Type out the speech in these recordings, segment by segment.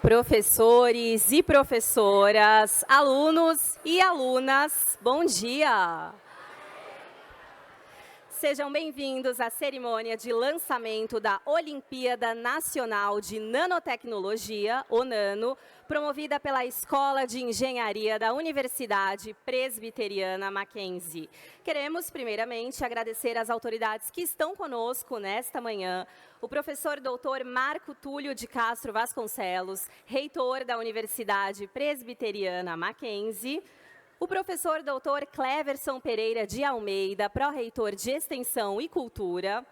Professores e professoras, alunos e alunas, bom dia! Sejam bem-vindos à cerimônia de lançamento da Olimpíada Nacional de Nanotecnologia, ONANO, promovida pela Escola de Engenharia da Universidade Presbiteriana Mackenzie. Queremos, primeiramente, agradecer às autoridades que estão conosco nesta manhã, o professor Dr. Marco Túlio de Castro Vasconcelos, reitor da Universidade Presbiteriana Mackenzie, o professor Dr. Cleverson Pereira de Almeida, pró-reitor de Extensão e Cultura,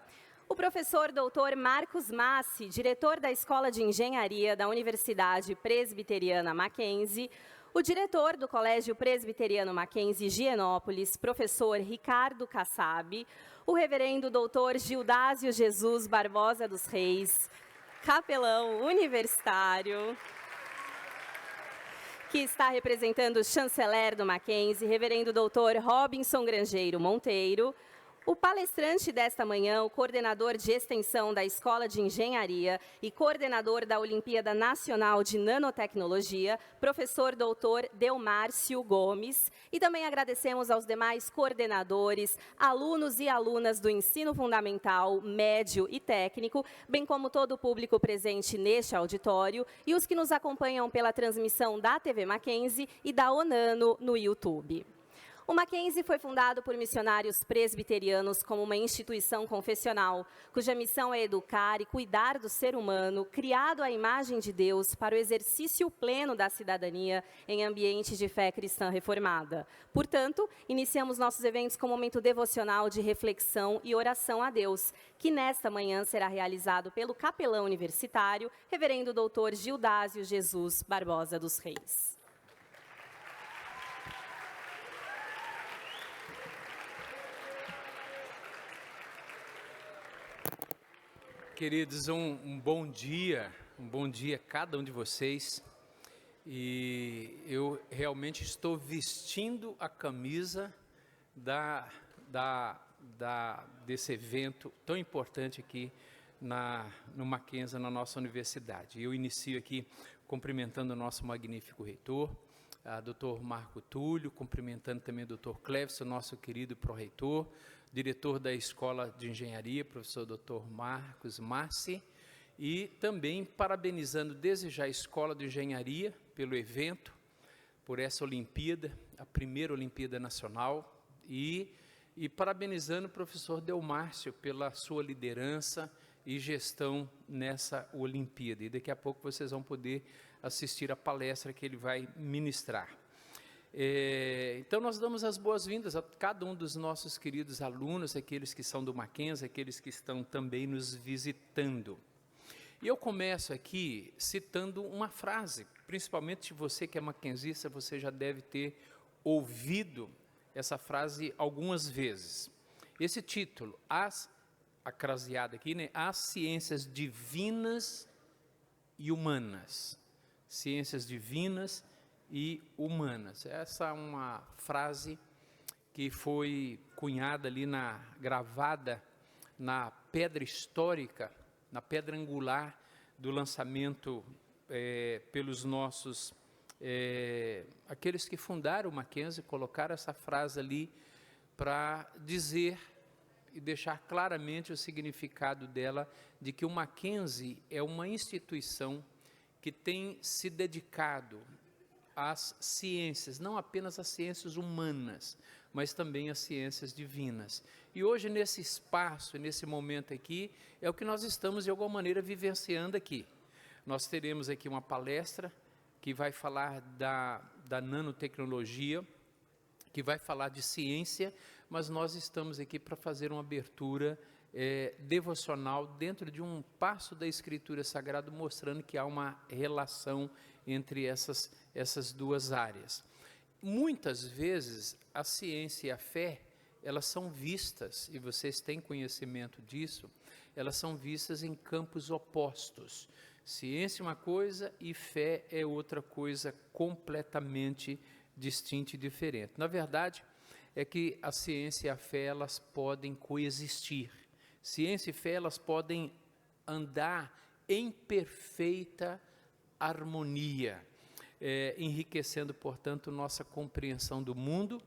o professor Dr. Marcos Massi, diretor da Escola de Engenharia da Universidade Presbiteriana Mackenzie, o diretor do Colégio Presbiteriano Mackenzie Gienópolis, professor Ricardo Kassab, o reverendo Dr. Gildásio Jesus Barbosa dos Reis, capelão universitário, que está representando o chanceler do Mackenzie, reverendo Dr. Robinson Grangeiro Monteiro, o palestrante desta manhã, o coordenador de extensão da Escola de Engenharia e coordenador da Olimpíada Nacional de Nanotecnologia, professor Dr. Delmárcio Gomes, e também agradecemos aos demais coordenadores, alunos e alunas do ensino fundamental, médio e técnico, bem como todo o público presente neste auditório e os que nos acompanham pela transmissão da TV Mackenzie e da ONANO no YouTube. O Mackenzie foi fundado por missionários presbiterianos como uma instituição confessional, cuja missão é educar e cuidar do ser humano, criado à imagem de Deus para o exercício pleno da cidadania em ambiente de fé cristã reformada. Portanto, iniciamos nossos eventos com um momento devocional de reflexão e oração a Deus, que nesta manhã será realizado pelo capelão universitário, reverendo Dr. Gildásio Jesus Barbosa dos Reis. Queridos, um bom dia a cada um de vocês. E eu realmente estou vestindo a camisa desse evento tão importante aqui no Mackenzie, na nossa universidade. Eu inicio aqui cumprimentando o nosso magnífico reitor, Dr. Marco Túlio, cumprimentando também o Dr. Cleverson, nosso querido pró-reitor, diretor da Escola de Engenharia, professor Dr. Marcos Massi, e também parabenizando desde já a Escola de Engenharia pelo evento, por essa Olimpíada, a primeira Olimpíada Nacional, e parabenizando o professor Delmárcio pela sua liderança e gestão nessa Olimpíada. E daqui a pouco vocês vão poder assistir a palestra que ele vai ministrar. Então, nós damos as boas-vindas a cada um dos nossos queridos alunos, aqueles que são do Mackenzie, aqueles que estão também nos visitando. E eu começo aqui citando uma frase, principalmente você que é mackenzista, você já deve ter ouvido essa frase algumas vezes. Esse título, a craseada aqui, né? As ciências divinas e humanas. Ciências divinas e humanas. Essa é uma frase que foi cunhada ali, gravada na pedra histórica, na pedra angular do lançamento pelos nossos, aqueles que fundaram o Mackenzie, colocaram essa frase ali para dizer e deixar claramente o significado dela, de que o Mackenzie é uma instituição que tem se dedicado às ciências, não apenas às ciências humanas, mas também às ciências divinas. E hoje, nesse espaço, nesse momento aqui, é o que nós estamos, de alguma maneira, vivenciando aqui. Nós teremos aqui uma palestra que vai falar da nanotecnologia, que vai falar de ciência, mas nós estamos aqui para fazer uma abertura devocional dentro de um passo da Escritura Sagrada, mostrando que há uma relação entre essas duas áreas. Muitas vezes, a ciência e a fé, elas são vistas, e vocês têm conhecimento disso, elas são vistas em campos opostos. Ciência é uma coisa e fé é outra coisa completamente distinta e diferente. Na verdade, é que a ciência e a fé, elas podem coexistir. Ciência e fé, elas podem andar em perfeita harmonia, enriquecendo, portanto, nossa compreensão do mundo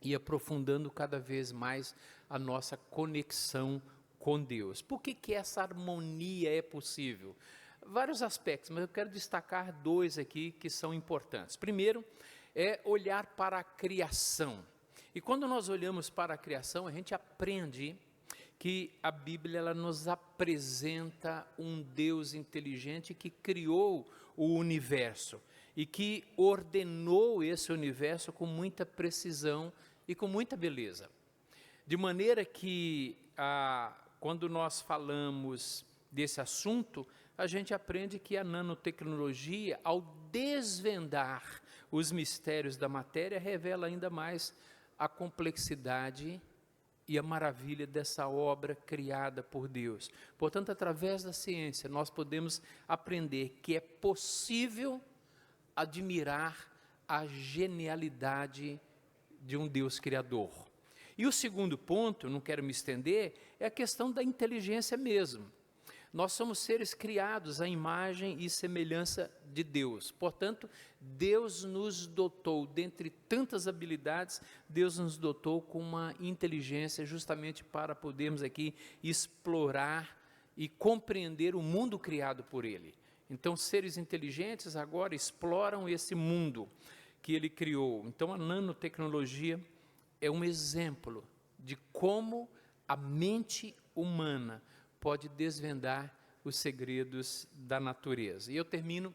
e aprofundando cada vez mais a nossa conexão com Deus. Por que essa harmonia é possível? Vários aspectos, mas eu quero destacar 2 aqui que são importantes. Primeiro, é olhar para a criação. E quando nós olhamos para a criação, a gente aprende que a Bíblia ela nos apresenta um Deus inteligente que criou o universo e que ordenou esse universo com muita precisão e com muita beleza. De maneira que, quando nós falamos desse assunto, a gente aprende que a nanotecnologia, ao desvendar os mistérios da matéria, revela ainda mais a complexidade e a maravilha dessa obra criada por Deus. Portanto, através da ciência, nós podemos aprender que é possível admirar a genialidade de um Deus criador. E o segundo ponto, não quero me estender, é a questão da inteligência mesmo. Nós somos seres criados à imagem e semelhança de Deus. Portanto, Deus nos dotou, dentre tantas habilidades, Deus nos dotou com uma inteligência justamente para podermos aqui explorar e compreender o mundo criado por Ele. Então, seres inteligentes agora exploram esse mundo que Ele criou. Então, a nanotecnologia é um exemplo de como a mente humana pode desvendar os segredos da natureza. E eu termino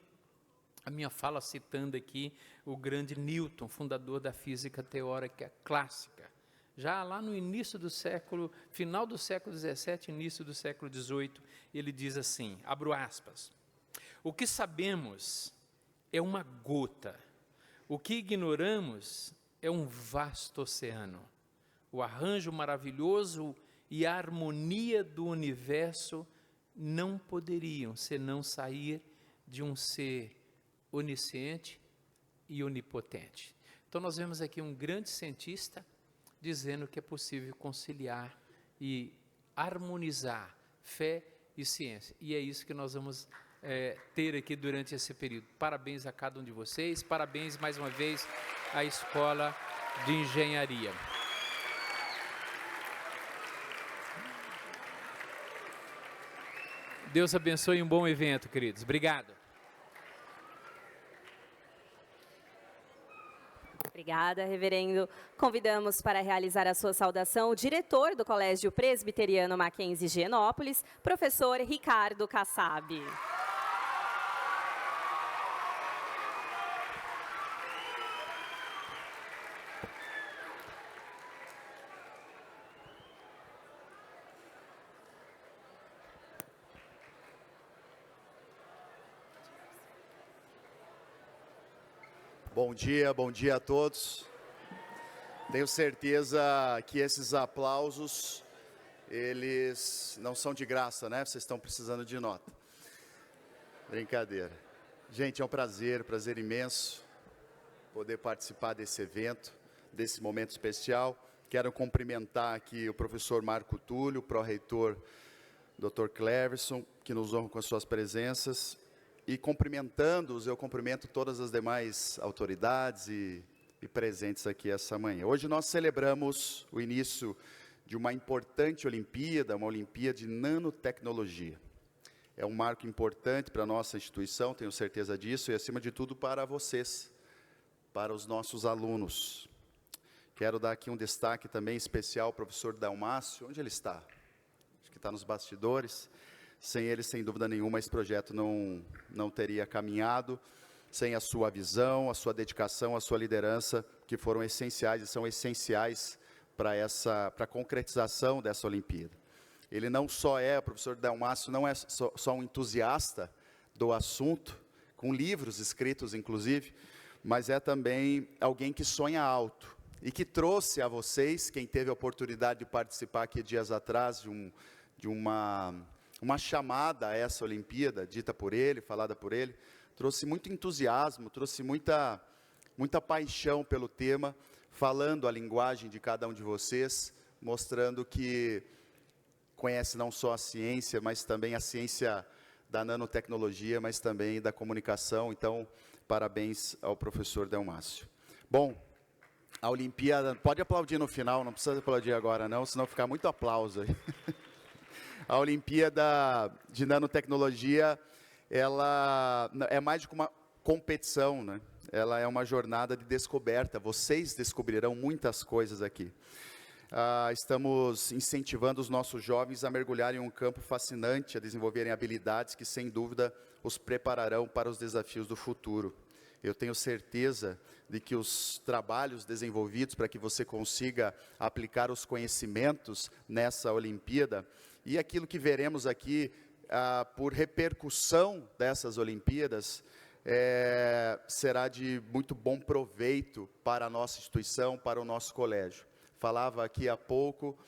a minha fala citando aqui o grande Newton, fundador da física teórica clássica. Já lá no início do século, final do século XVII, início do século XVIII, ele diz assim, abro aspas, o que sabemos é uma gota, o que ignoramos é um vasto oceano. O arranjo maravilhoso e a harmonia do universo não poderiam senão sair de um ser onisciente e onipotente. Então nós vemos aqui um grande cientista dizendo que é possível conciliar e harmonizar fé e ciência. E é isso que nós vamos ter aqui durante esse período. Parabéns a cada um de vocês, parabéns mais uma vez à Escola de Engenharia. Deus abençoe um bom evento, queridos. Obrigado. Obrigada, reverendo. Convidamos para realizar a sua saudação o diretor do Colégio Presbiteriano Mackenzie Higienópolis, professor Ricardo Kassab. Bom dia a todos. Tenho certeza que esses aplausos, eles não são de graça, né? Vocês estão precisando de nota. Brincadeira. Gente, é um prazer imenso poder participar desse evento, desse momento especial. Quero cumprimentar aqui o professor Marco Túlio, pró-reitor Dr. Cleverson, que nos honra com as suas presenças. E cumprimentando-os, eu cumprimento todas as demais autoridades e presentes aqui essa manhã. Hoje nós celebramos o início de uma importante Olimpíada, uma Olimpíada de nanotecnologia. É um marco importante para a nossa instituição, tenho certeza disso, e acima de tudo para vocês, para os nossos alunos. Quero dar aqui um destaque também especial ao professor Dalmácio. Onde ele está? Acho que está nos bastidores. Sem ele, sem dúvida nenhuma, esse projeto não teria caminhado, sem a sua visão, a sua dedicação, a sua liderança, que foram essenciais e são essenciais para a concretização dessa Olimpíada. Ele não só o professor Dalmácio não é só um entusiasta do assunto, com livros escritos, inclusive, mas é também alguém que sonha alto e que trouxe a vocês, quem teve a oportunidade de participar aqui dias atrás de uma chamada a essa Olimpíada, dita por ele, falada por ele, trouxe muito entusiasmo, trouxe muita paixão pelo tema, falando a linguagem de cada um de vocês, mostrando que conhece não só a ciência, mas também a ciência da nanotecnologia, mas também da comunicação. Então, parabéns ao professor Delmácio. Bom, a Olimpíada, pode aplaudir no final, não precisa aplaudir agora não, senão fica muito aplauso aí. A Olimpíada de Nanotecnologia, ela é mais do que uma competição, né? Ela é uma jornada de descoberta. Vocês descobrirão muitas coisas aqui. Estamos incentivando os nossos jovens a mergulharem em um campo fascinante, a desenvolverem habilidades que, sem dúvida, os prepararão para os desafios do futuro. Eu tenho certeza de que os trabalhos desenvolvidos para que você consiga aplicar os conhecimentos nessa Olimpíada, e aquilo que veremos aqui por repercussão dessas Olimpíadas, será de muito bom proveito para a nossa instituição, para o nosso colégio. Falava aqui há pouco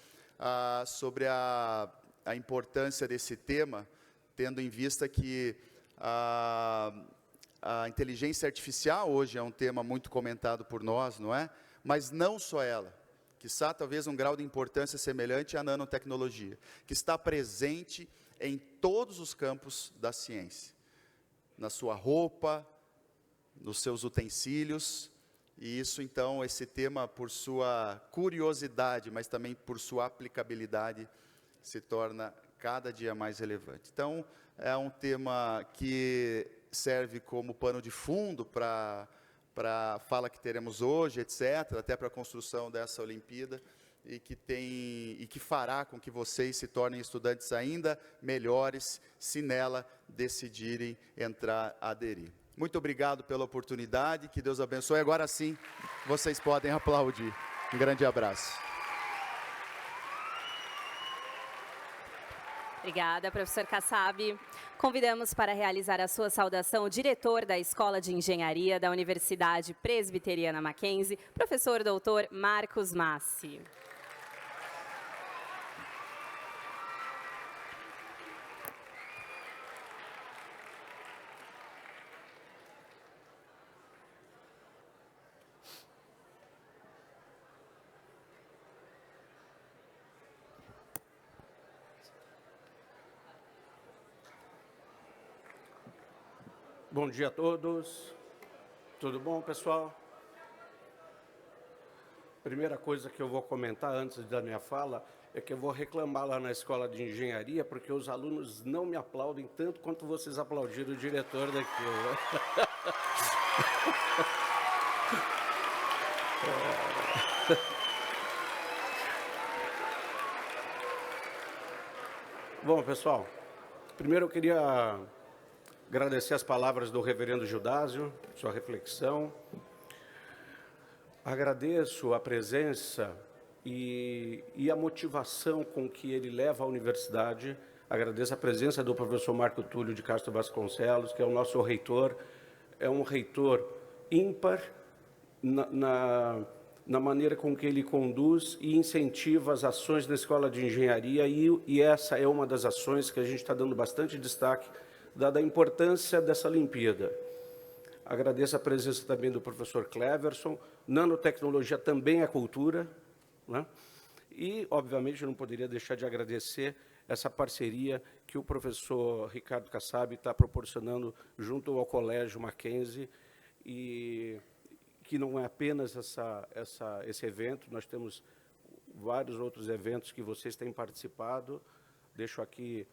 sobre a importância desse tema, tendo em vista que a inteligência artificial hoje é um tema muito comentado por nós, não é? Mas não só ela, quiçá talvez um grau de importância semelhante à nanotecnologia, que está presente em todos os campos da ciência, na sua roupa, nos seus utensílios. E isso, então, esse tema, por sua curiosidade, mas também por sua aplicabilidade, se torna cada dia mais relevante. Então, é um tema que serve como pano de fundo para a fala que teremos hoje, etc., até para a construção dessa Olimpíada, e que fará com que vocês se tornem estudantes ainda melhores, se nela decidirem entrar, aderir. Muito obrigado pela oportunidade, que Deus abençoe. Agora sim, vocês podem aplaudir. Um grande abraço. Obrigada, professor Kassab. Convidamos para realizar a sua saudação o diretor da Escola de Engenharia da Universidade Presbiteriana Mackenzie, professor doutor Marcos Massi. Bom dia a todos. Tudo bom, pessoal? Primeira coisa que eu vou comentar antes da minha fala é que eu vou reclamar lá na Escola de Engenharia porque os alunos não me aplaudem tanto quanto vocês aplaudiram o diretor daqui. Bom, pessoal, primeiro eu queria agradecer as palavras do reverendo Gildásio, sua reflexão. Agradeço a presença e a motivação com que ele leva à universidade. Agradeço a presença do professor Marco Túlio de Castro Vasconcelos, que é o nosso reitor. É um reitor ímpar na maneira com que ele conduz e incentiva as ações da Escola de Engenharia, e essa é uma das ações que a gente está dando bastante destaque, dada a importância dessa Olimpíada. Agradeço a presença também do professor Cleverson. Nanotecnologia também é cultura, né? E, obviamente, eu não poderia deixar de agradecer essa parceria que o professor Ricardo Kassab está proporcionando junto ao Colégio Mackenzie, e que não é apenas esse evento, nós temos vários outros eventos que vocês têm participado. Deixo aqui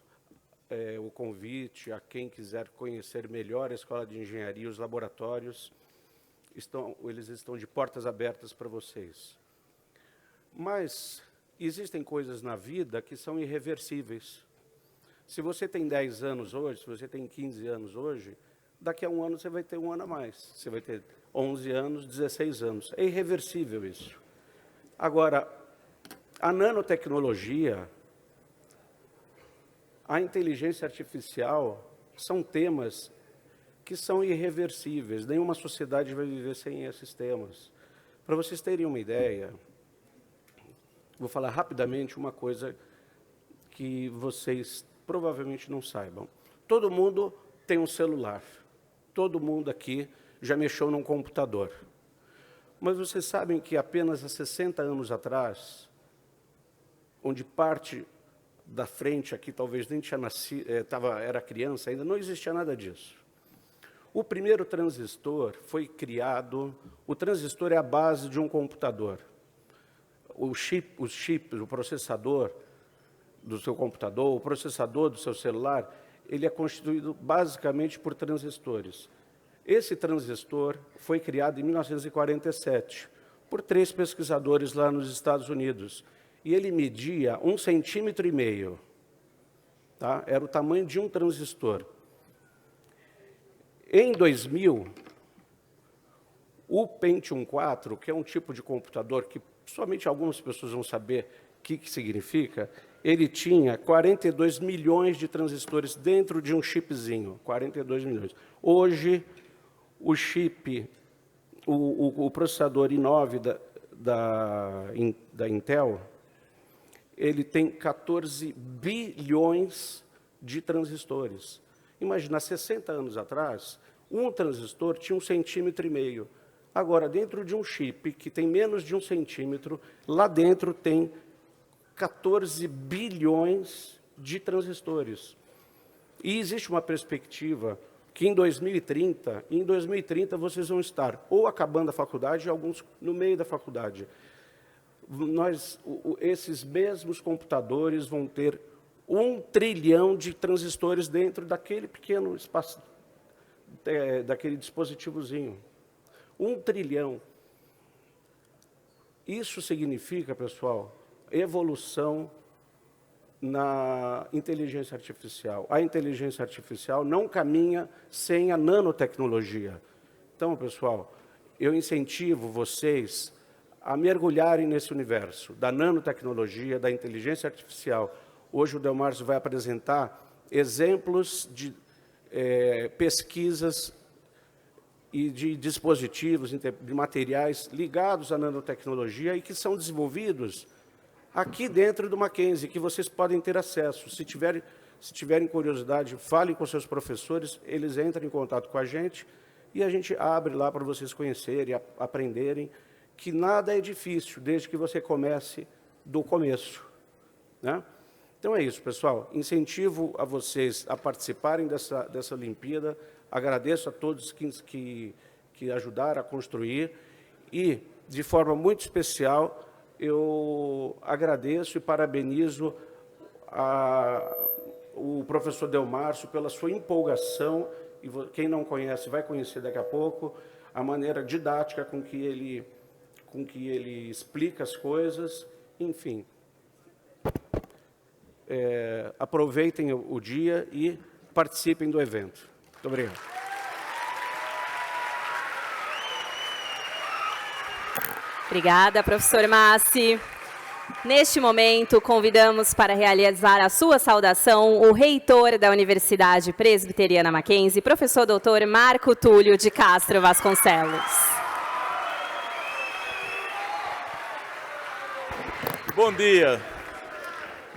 o convite a quem quiser conhecer melhor a Escola de Engenharia, os laboratórios, eles estão de portas abertas para vocês. Mas existem coisas na vida que são irreversíveis. Se você tem 10 anos hoje, se você tem 15 anos hoje, daqui a um ano você vai ter um ano a mais. Você vai ter 11 anos, 16 anos. É irreversível isso. Agora, a nanotecnologia, a inteligência artificial são temas que são irreversíveis. Nenhuma sociedade vai viver sem esses temas. Para vocês terem uma ideia, vou falar rapidamente uma coisa que vocês provavelmente não saibam. Todo mundo tem um celular. Todo mundo aqui já mexeu num computador. Mas vocês sabem que apenas há 60 anos atrás, onde parte da frente aqui, talvez nem tinha nascido, era criança ainda, não existia nada disso. O primeiro transistor foi criado, o transistor é a base de um computador. Os chips, o processador do seu computador, o processador do seu celular, ele é constituído basicamente por transistores. Esse transistor foi criado em 1947 por 3 pesquisadores lá nos Estados Unidos. E ele media 1,5 centímetros. Tá? Era o tamanho de um transistor. Em 2000, o Pentium 4, que é um tipo de computador que somente algumas pessoas vão saber o que significa, ele tinha 42 milhões de transistores dentro de um chipzinho, 42 milhões. Hoje, o chip, o processador i9 da Intel, ele tem 14 bilhões de transistores. Imagina, 60 anos atrás, um transistor tinha 1,5 centímetros. Agora, dentro de um chip que tem menos de 1 centímetro, lá dentro tem 14 bilhões de transistores. E existe uma perspectiva que em 2030 vocês vão estar ou acabando a faculdade, alguns no meio da faculdade. Esses mesmos computadores vão ter 1 trilhão de transistores dentro daquele pequeno espaço, daquele dispositivozinho. 1 trilhão. Isso significa, pessoal, evolução na inteligência artificial. A inteligência artificial não caminha sem a nanotecnologia. Então, pessoal, eu incentivo vocês a mergulharem nesse universo da nanotecnologia, da inteligência artificial. Hoje o Delmárcio vai apresentar exemplos de pesquisas e de dispositivos, de materiais ligados à nanotecnologia e que são desenvolvidos aqui dentro do Mackenzie, que vocês podem ter acesso. Se tiverem curiosidade, falem com seus professores, eles entram em contato com a gente e a gente abre lá para vocês conhecerem, aprenderem, que nada é difícil, desde que você comece do começo, né? Então é isso, pessoal. Incentivo a vocês a participarem dessa Olimpíada. Agradeço a todos que ajudaram a construir e, de forma muito especial, eu agradeço e parabenizo o professor Delmárcio pela sua empolgação, e quem não conhece vai conhecer daqui a pouco, a maneira didática com que ele explica as coisas, enfim. Aproveitem o dia e participem do evento. Muito obrigado. Obrigada, professor Massi. Neste momento, convidamos para realizar a sua saudação o reitor da Universidade Presbiteriana Mackenzie, professor doutor Marco Túlio de Castro Vasconcelos. Bom dia.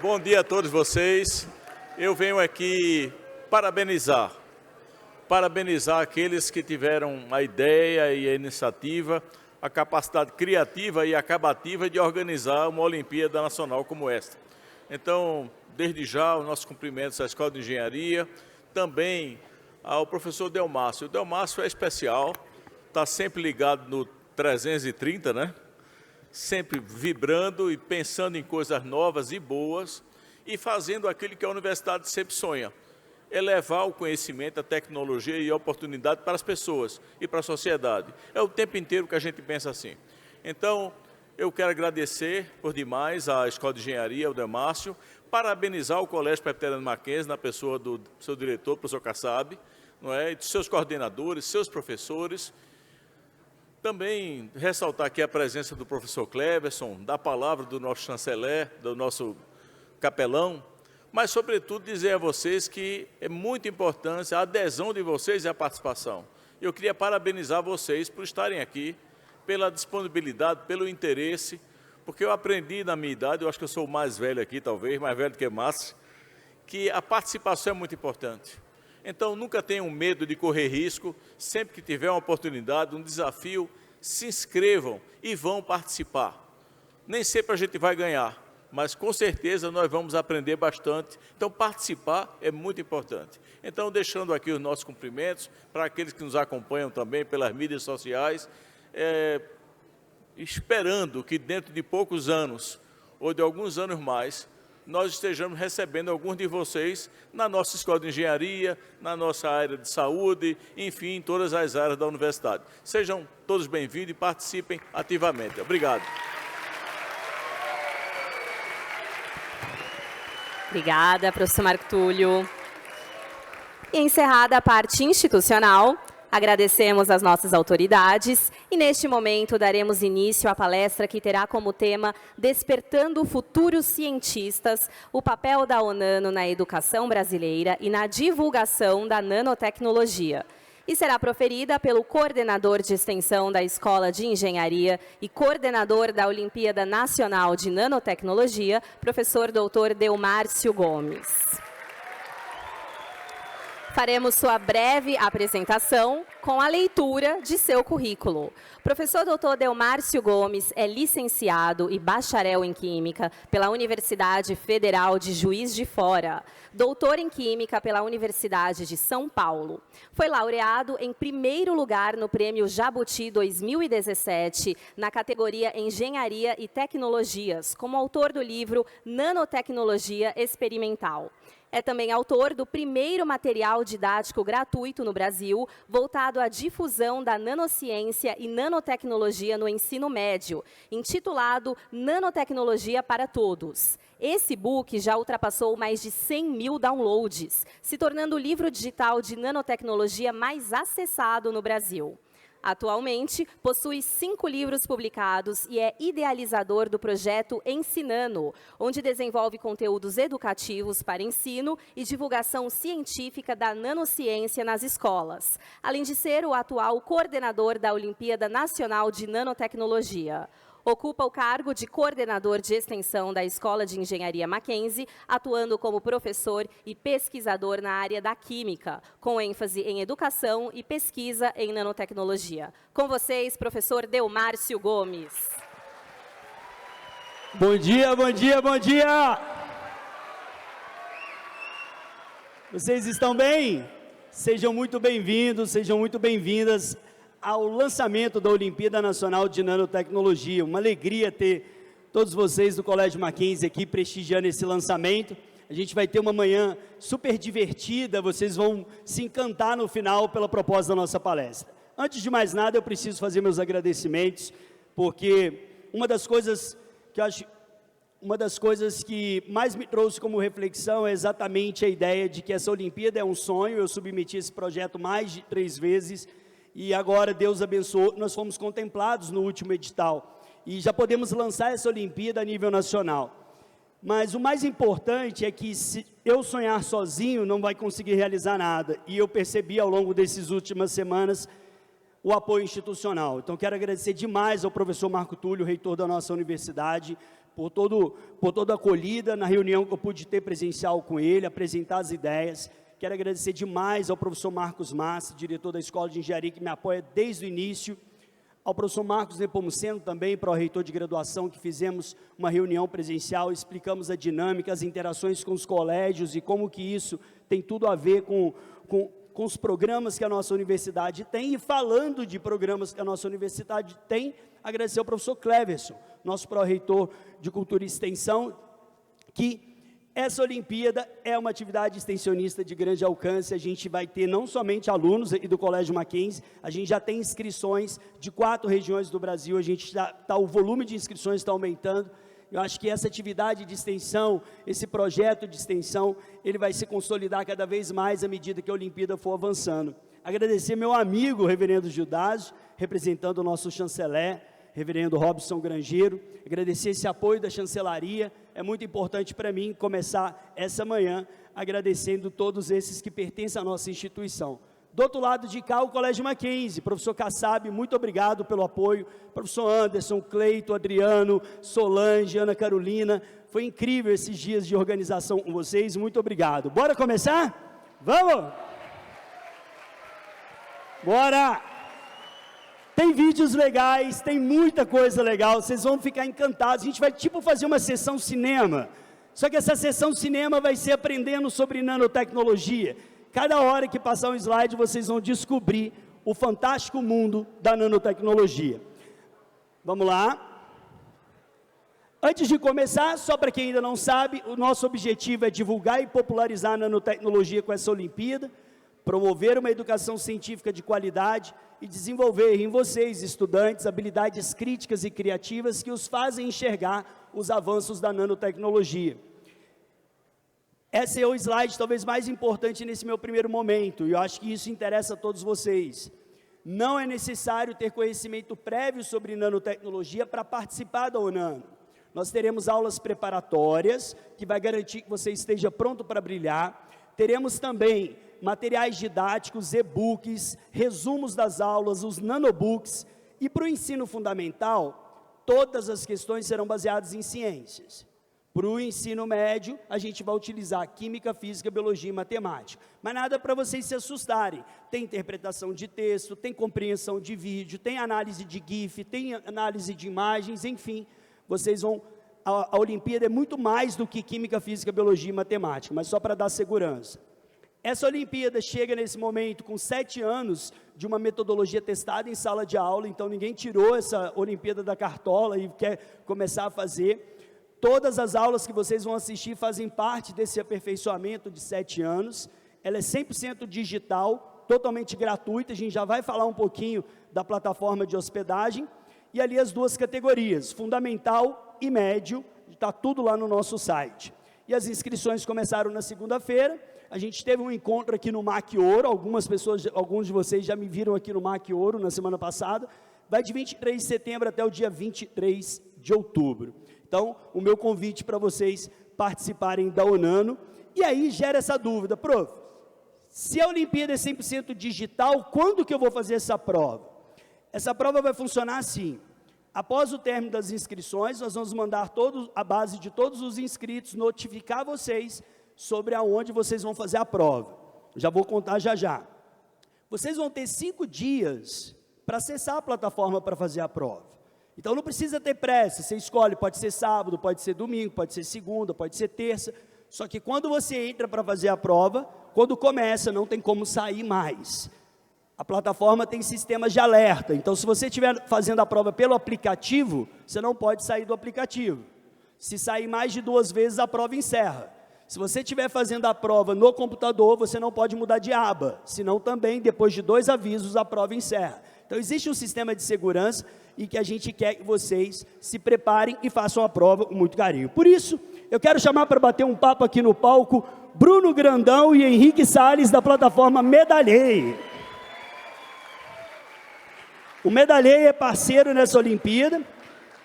Bom dia a todos vocês. Eu venho aqui parabenizar aqueles que tiveram a ideia e a iniciativa, a capacidade criativa e acabativa de organizar uma Olimpíada Nacional como esta. Então, desde já, os nossos cumprimentos à Escola de Engenharia, também ao professor Delmárcio. O Delmárcio é especial, está sempre ligado no 330, né? Sempre vibrando e pensando em coisas novas e boas e fazendo aquilo que a universidade sempre sonha, elevar o conhecimento, a tecnologia e a oportunidade para as pessoas e para a sociedade. É o tempo inteiro que a gente pensa assim. Então, eu quero agradecer por demais à Escola de Engenharia, ao Delmárcio, parabenizar o Colégio Presbiteriano Mackenzie, na pessoa do seu diretor, professor Kassab, não é? E dos seus coordenadores, seus professores. Também ressaltar aqui a presença do professor Cleverson, da palavra do nosso chanceler, do nosso capelão, mas, sobretudo, dizer a vocês que é muito importante a adesão de vocês e a participação. Eu queria parabenizar vocês por estarem aqui, pela disponibilidade, pelo interesse, porque eu aprendi na minha idade, eu acho que eu sou o mais velho aqui, talvez, mais velho do que Márcio, que a participação é muito importante. Então, nunca tenham medo de correr risco, sempre que tiver uma oportunidade, um desafio, se inscrevam e vão participar. Nem sempre a gente vai ganhar, mas com certeza nós vamos aprender bastante. Então, participar é muito importante. Então, deixando aqui os nossos cumprimentos para aqueles que nos acompanham também pelas mídias sociais, esperando que dentro de poucos anos, ou de alguns anos mais, nós estejamos recebendo alguns de vocês na nossa escola de engenharia, na nossa área de saúde, enfim, em todas as áreas da universidade. Sejam todos bem-vindos e participem ativamente. Obrigado. Obrigada, professor Marco Túlio. E encerrada a parte institucional, agradecemos as nossas autoridades e, neste momento, daremos início à palestra que terá como tema Despertando Futuros Cientistas, o papel da ONANO na educação brasileira e na divulgação da nanotecnologia. E será proferida pelo coordenador de extensão da Escola de Engenharia e coordenador da Olimpíada Nacional de Nanotecnologia, professor Dr. Delmárcio Gomes. Faremos sua breve apresentação com a leitura de seu currículo. Professor Dr. Delmárcio Gomes é licenciado e bacharel em Química pela Universidade Federal de Juiz de Fora, doutor em Química pela Universidade de São Paulo. Foi laureado em primeiro lugar no Prêmio Jabuti 2017, na categoria Engenharia e Tecnologias, como autor do livro Nanotecnologia Experimental. É também autor do primeiro material didático gratuito no Brasil, voltado à difusão da nanociência e nanotecnologia no ensino médio, intitulado Nanotecnologia para Todos. Esse book já ultrapassou mais de 100 mil downloads, se tornando o livro digital de nanotecnologia mais acessado no Brasil. Atualmente, possui 5 livros publicados e é idealizador do projeto Ensinano, onde desenvolve conteúdos educativos para ensino e divulgação científica da nanociência nas escolas, além de ser o atual coordenador da Olimpíada Nacional de Nanotecnologia. Ocupa o cargo de coordenador de extensão da Escola de Engenharia Mackenzie, atuando como professor e pesquisador na área da Química, com ênfase em educação e pesquisa em nanotecnologia. Com vocês, professor Delmárcio Gomes. Bom dia, bom dia, bom dia! Vocês estão bem? Sejam muito bem-vindos, sejam muito bem-vindas ao lançamento da Olimpíada Nacional de Nanotecnologia. Uma alegria ter todos vocês do Colégio Mackenzie aqui prestigiando esse lançamento. A gente vai ter uma manhã super divertida, vocês vão se encantar no final pela proposta da nossa palestra. Antes de mais nada, eu preciso fazer meus agradecimentos, porque uma das coisas que mais me trouxe como reflexão é exatamente a ideia de que essa Olimpíada é um sonho. Eu submeti esse projeto mais de 3 vezes, e agora Deus abençoou, nós fomos contemplados no último edital, e já podemos lançar essa Olimpíada a nível nacional. Mas o mais importante é que se eu sonhar sozinho, não vai conseguir realizar nada, e eu percebi ao longo dessas últimas semanas o apoio institucional. Então quero agradecer demais ao professor Marco Túlio, reitor da nossa universidade, por toda a acolhida na reunião que eu pude ter presencial com ele, apresentar as ideias. Quero agradecer demais ao professor Marcos Massi, diretor da Escola de Engenharia, que me apoia desde o início, ao professor Marcos Nepomuceno também, pró-reitor de graduação, que fizemos uma reunião presencial, explicamos a dinâmica, as interações com os colégios e como que isso tem tudo a ver com os programas que a nossa universidade tem. E falando de programas que a nossa universidade tem, agradecer ao professor Cleverson, nosso pró-reitor de Cultura e Extensão, que essa Olimpíada é uma atividade extensionista de grande alcance. A gente vai ter não somente alunos do Colégio Mackenzie, a gente já tem inscrições de 4 regiões do Brasil, o volume de inscrições está aumentando. Eu acho que essa atividade de extensão, esse projeto de extensão, ele vai se consolidar cada vez mais à medida que a Olimpíada for avançando. Agradecer meu amigo, reverendo Gildásio, representando o nosso chanceler, reverendo Robson Grangeiro, agradecer esse apoio da chancelaria. É muito importante para mim começar essa manhã agradecendo todos esses que pertencem à nossa instituição. Do outro lado de cá, o Colégio Mackenzie, professor Kassab, muito obrigado pelo apoio, professor Anderson, Cleito, Adriano, Solange, Ana Carolina, foi incrível esses dias de organização com vocês, muito obrigado. Bora começar? Vamos? Bora! Tem vídeos legais, tem muita coisa legal, vocês vão ficar encantados. A gente vai tipo fazer uma sessão cinema, só que essa sessão cinema vai ser aprendendo sobre nanotecnologia. Cada hora que passar um slide, vocês vão descobrir o fantástico mundo da nanotecnologia. Vamos lá. Antes de começar, só para quem ainda não sabe, o nosso objetivo é divulgar e popularizar a nanotecnologia com essa Olimpíada, promover uma educação científica de qualidade e desenvolver em vocês, estudantes, habilidades críticas e criativas que os fazem enxergar os avanços da nanotecnologia. Esse é o slide talvez mais importante nesse meu primeiro momento, e eu acho que isso interessa a todos vocês. Não é necessário ter conhecimento prévio sobre nanotecnologia para participar da ONANO. Nós teremos aulas preparatórias, que vai garantir que você esteja pronto para brilhar. Teremos também materiais didáticos, e-books, resumos das aulas, os nanobooks. E para o ensino fundamental, todas as questões serão baseadas em ciências. Para o ensino médio, a gente vai utilizar química, física, biologia e matemática. Mas nada para vocês se assustarem. Tem interpretação de texto, tem compreensão de vídeo, tem análise de GIF, tem análise de imagens, enfim. Vocês vão... A Olimpíada é muito mais do que química, física, biologia e matemática, mas só para dar segurança. Essa Olimpíada chega nesse momento com 7 anos de uma metodologia testada em sala de aula, então ninguém tirou essa Olimpíada da cartola e quer começar a fazer. Todas as aulas que vocês vão assistir fazem parte desse aperfeiçoamento de 7 anos. Ela é 100% digital, totalmente gratuita. A gente já vai falar um pouquinho da plataforma de hospedagem. E ali as duas categorias, fundamental e médio, está tudo lá no nosso site. E as inscrições começaram na segunda-feira. A gente teve um encontro aqui no MAC Ouro. Alguns de vocês já me viram aqui no MAC Ouro na semana passada. Vai de 23 de setembro até o dia 23 de outubro. Então, o meu convite para vocês participarem da ONANO. E aí gera essa dúvida, prof, se a Olimpíada é 100% digital, quando que eu vou fazer essa prova? Essa prova vai funcionar assim: após o término das inscrições, nós vamos mandar a base de todos os inscritos, notificar vocês sobre aonde vocês vão fazer a prova. Já vou contar já já. Vocês vão ter 5 dias para acessar a plataforma para fazer a prova. Então não precisa ter pressa, você escolhe, pode ser sábado, pode ser domingo, pode ser segunda, pode ser terça. Só que quando você entra para fazer a prova, quando começa, não tem como sair mais. A plataforma tem sistemas de alerta, então se você estiver fazendo a prova pelo aplicativo, você não pode sair do aplicativo. Se sair mais de 2 vezes, a prova encerra. Se você estiver fazendo a prova no computador, você não pode mudar de aba, senão também, depois de 2 avisos, a prova encerra. Então existe um sistema de segurança e que a gente quer que vocês se preparem e façam a prova com muito carinho. Por isso, eu quero chamar para bater um papo aqui no palco, Bruno Grandão e Henrique Salles, da plataforma Medalhei. O Medalhei é parceiro nessa Olimpíada,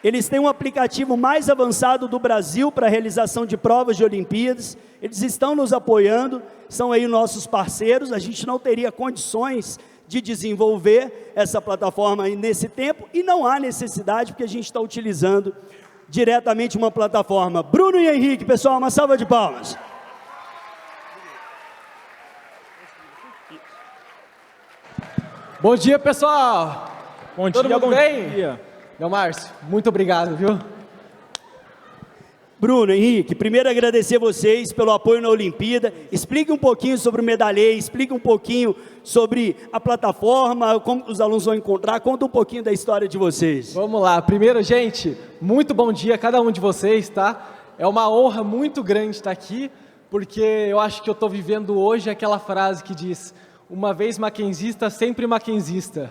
eles têm um aplicativo mais avançado do Brasil para a realização de provas de Olimpíadas, eles estão nos apoiando, são aí nossos parceiros, a gente não teria condições de desenvolver essa plataforma nesse tempo, e não há necessidade, porque a gente está utilizando diretamente uma plataforma. Bruno e Henrique, pessoal, uma salva de palmas. Bom dia, pessoal! Bom Todo dia, mundo bom bem? dia. Meu Márcio, muito obrigado, viu? Bruno, Henrique, primeiro agradecer vocês pelo apoio na Olimpíada. Explique um pouquinho sobre o Medalhei, explique um pouquinho sobre a plataforma, como os alunos vão encontrar, conta um pouquinho da história de vocês. Vamos lá. Primeiro, gente, muito bom dia a cada um de vocês, tá? É uma honra muito grande estar aqui, porque eu acho que eu estou vivendo hoje aquela frase que diz: uma vez maquenzista, sempre maquenzista.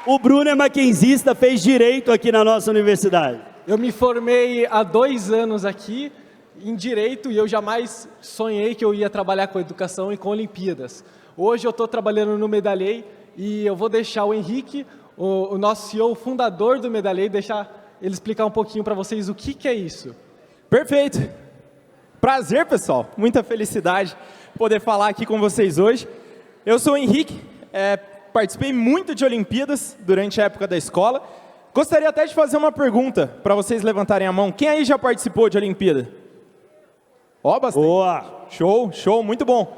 O Bruno é maquenzista, fez direito aqui na nossa universidade. Eu me formei há 2 anos aqui em Direito e eu jamais sonhei que eu ia trabalhar com educação e com Olimpíadas. Hoje eu estou trabalhando no Medalhei e eu vou deixar o Henrique, o nosso CEO, fundador do Medalhei, deixar ele explicar um pouquinho para vocês o que é isso. Perfeito. Prazer, pessoal. Muita felicidade poder falar aqui com vocês hoje. Eu sou o Henrique, participei muito de Olimpíadas durante a época da escola. Gostaria até de fazer uma pergunta para vocês levantarem a mão. Quem aí já participou de Olimpíada? Ó, bastante. Boa! Show, show, muito bom.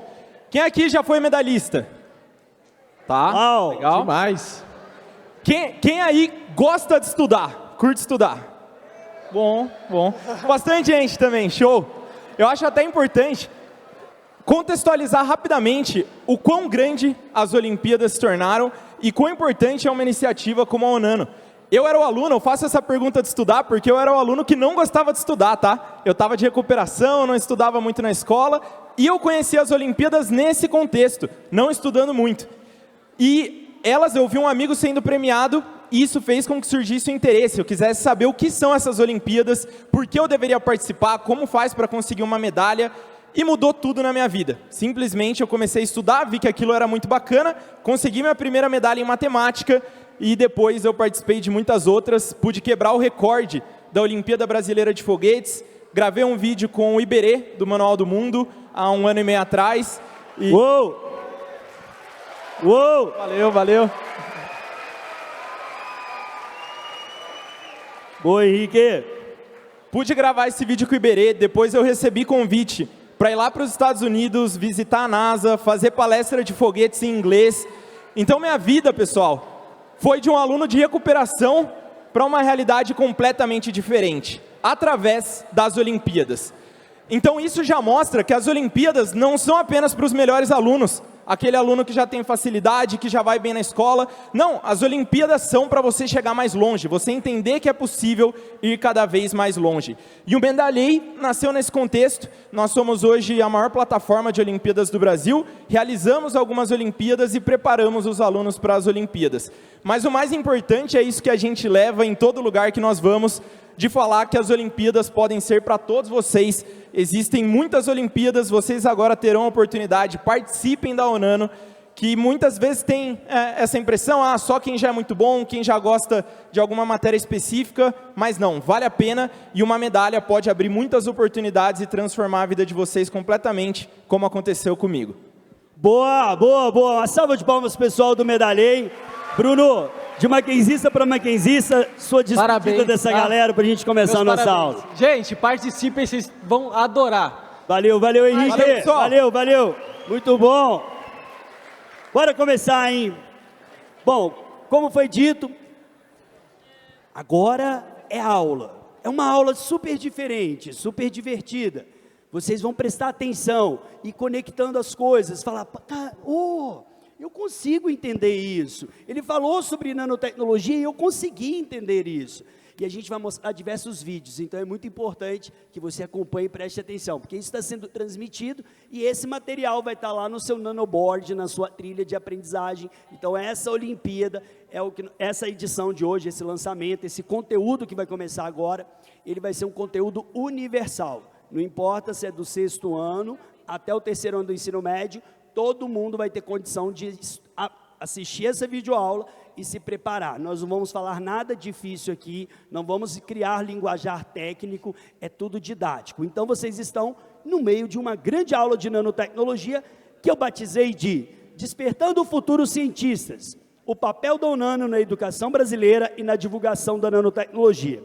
Quem aqui já foi medalhista? Tá? Uau, Legal? Demais. Quem aí gosta de estudar? Curte estudar? Bom, bom. Bastante gente também, show. Eu acho até importante contextualizar rapidamente o quão grande as Olimpíadas se tornaram e quão importante é uma iniciativa como a ONANO. Eu era o aluno, eu faço essa pergunta de estudar porque eu era o aluno que não gostava de estudar, tá? Eu estava de recuperação, não estudava muito na escola e eu conheci as Olimpíadas nesse contexto, não estudando muito. E eu vi um amigo sendo premiado e isso fez com que surgisse o interesse. Eu quisesse saber o que são essas Olimpíadas, por que eu deveria participar, como faz para conseguir uma medalha. E mudou tudo na minha vida. Simplesmente eu comecei a estudar, vi que aquilo era muito bacana, consegui minha primeira medalha em matemática e depois eu participei de muitas outras, pude quebrar o recorde da Olimpíada Brasileira de Foguetes, gravei um vídeo com o Iberê, do Manual do Mundo, há 1 ano e meio atrás. E... Uou! Uou! Valeu, valeu. Boa, Henrique. Pude gravar esse vídeo com o Iberê, depois eu recebi convite para ir lá para os Estados Unidos, visitar a NASA, fazer palestra de foguetes em inglês. Então minha vida, pessoal, foi de um aluno de recuperação para uma realidade completamente diferente, através das Olimpíadas. Então isso já mostra que as Olimpíadas não são apenas para os melhores alunos, aquele aluno que já tem facilidade, que já vai bem na escola. Não, as Olimpíadas são para você chegar mais longe, você entender que é possível ir cada vez mais longe. E o Medalhei nasceu nesse contexto. Nós somos hoje a maior plataforma de Olimpíadas do Brasil, realizamos algumas Olimpíadas e preparamos os alunos para as Olimpíadas. Mas o mais importante é isso que a gente leva em todo lugar que nós vamos, de falar que as Olimpíadas podem ser para todos vocês. Existem muitas Olimpíadas, vocês agora terão a oportunidade, participem da ONANO, que muitas vezes tem essa impressão, só quem já é muito bom, quem já gosta de alguma matéria específica, mas não, vale a pena e uma medalha pode abrir muitas oportunidades e transformar a vida de vocês completamente, como aconteceu comigo. Boa, boa, boa. Uma salva de palmas, pessoal do Medalhei. Bruno, de maquenzista para maquenzista, sua despedida dessa galera para a gente começar a nossa aula. Gente, participem, vocês vão adorar. Valeu, valeu, Henrique. Valeu, pessoal. Valeu, valeu. Muito bom. Bora começar, hein? Bom, como foi dito, agora é aula. É uma aula super diferente, super divertida. Vocês vão prestar atenção e conectando as coisas, falar, eu consigo entender isso. Ele falou sobre nanotecnologia e eu consegui entender isso. E a gente vai mostrar diversos vídeos, então é muito importante que você acompanhe e preste atenção, porque isso está sendo transmitido e esse material vai estar lá no seu nanoboard, na sua trilha de aprendizagem. Então essa Olimpíada, essa edição de hoje, esse lançamento, esse conteúdo que vai começar agora, ele vai ser um conteúdo universal. Não importa se é do 6º ano até o 3º ano do ensino médio, todo mundo vai ter condição de assistir essa videoaula e se preparar. Nós não vamos falar nada difícil aqui, não vamos criar linguajar técnico, é tudo didático. Então vocês estão no meio de uma grande aula de nanotecnologia que eu batizei de Despertando o Futuro Cientistas, o papel da ONANO na educação brasileira e na divulgação da nanotecnologia.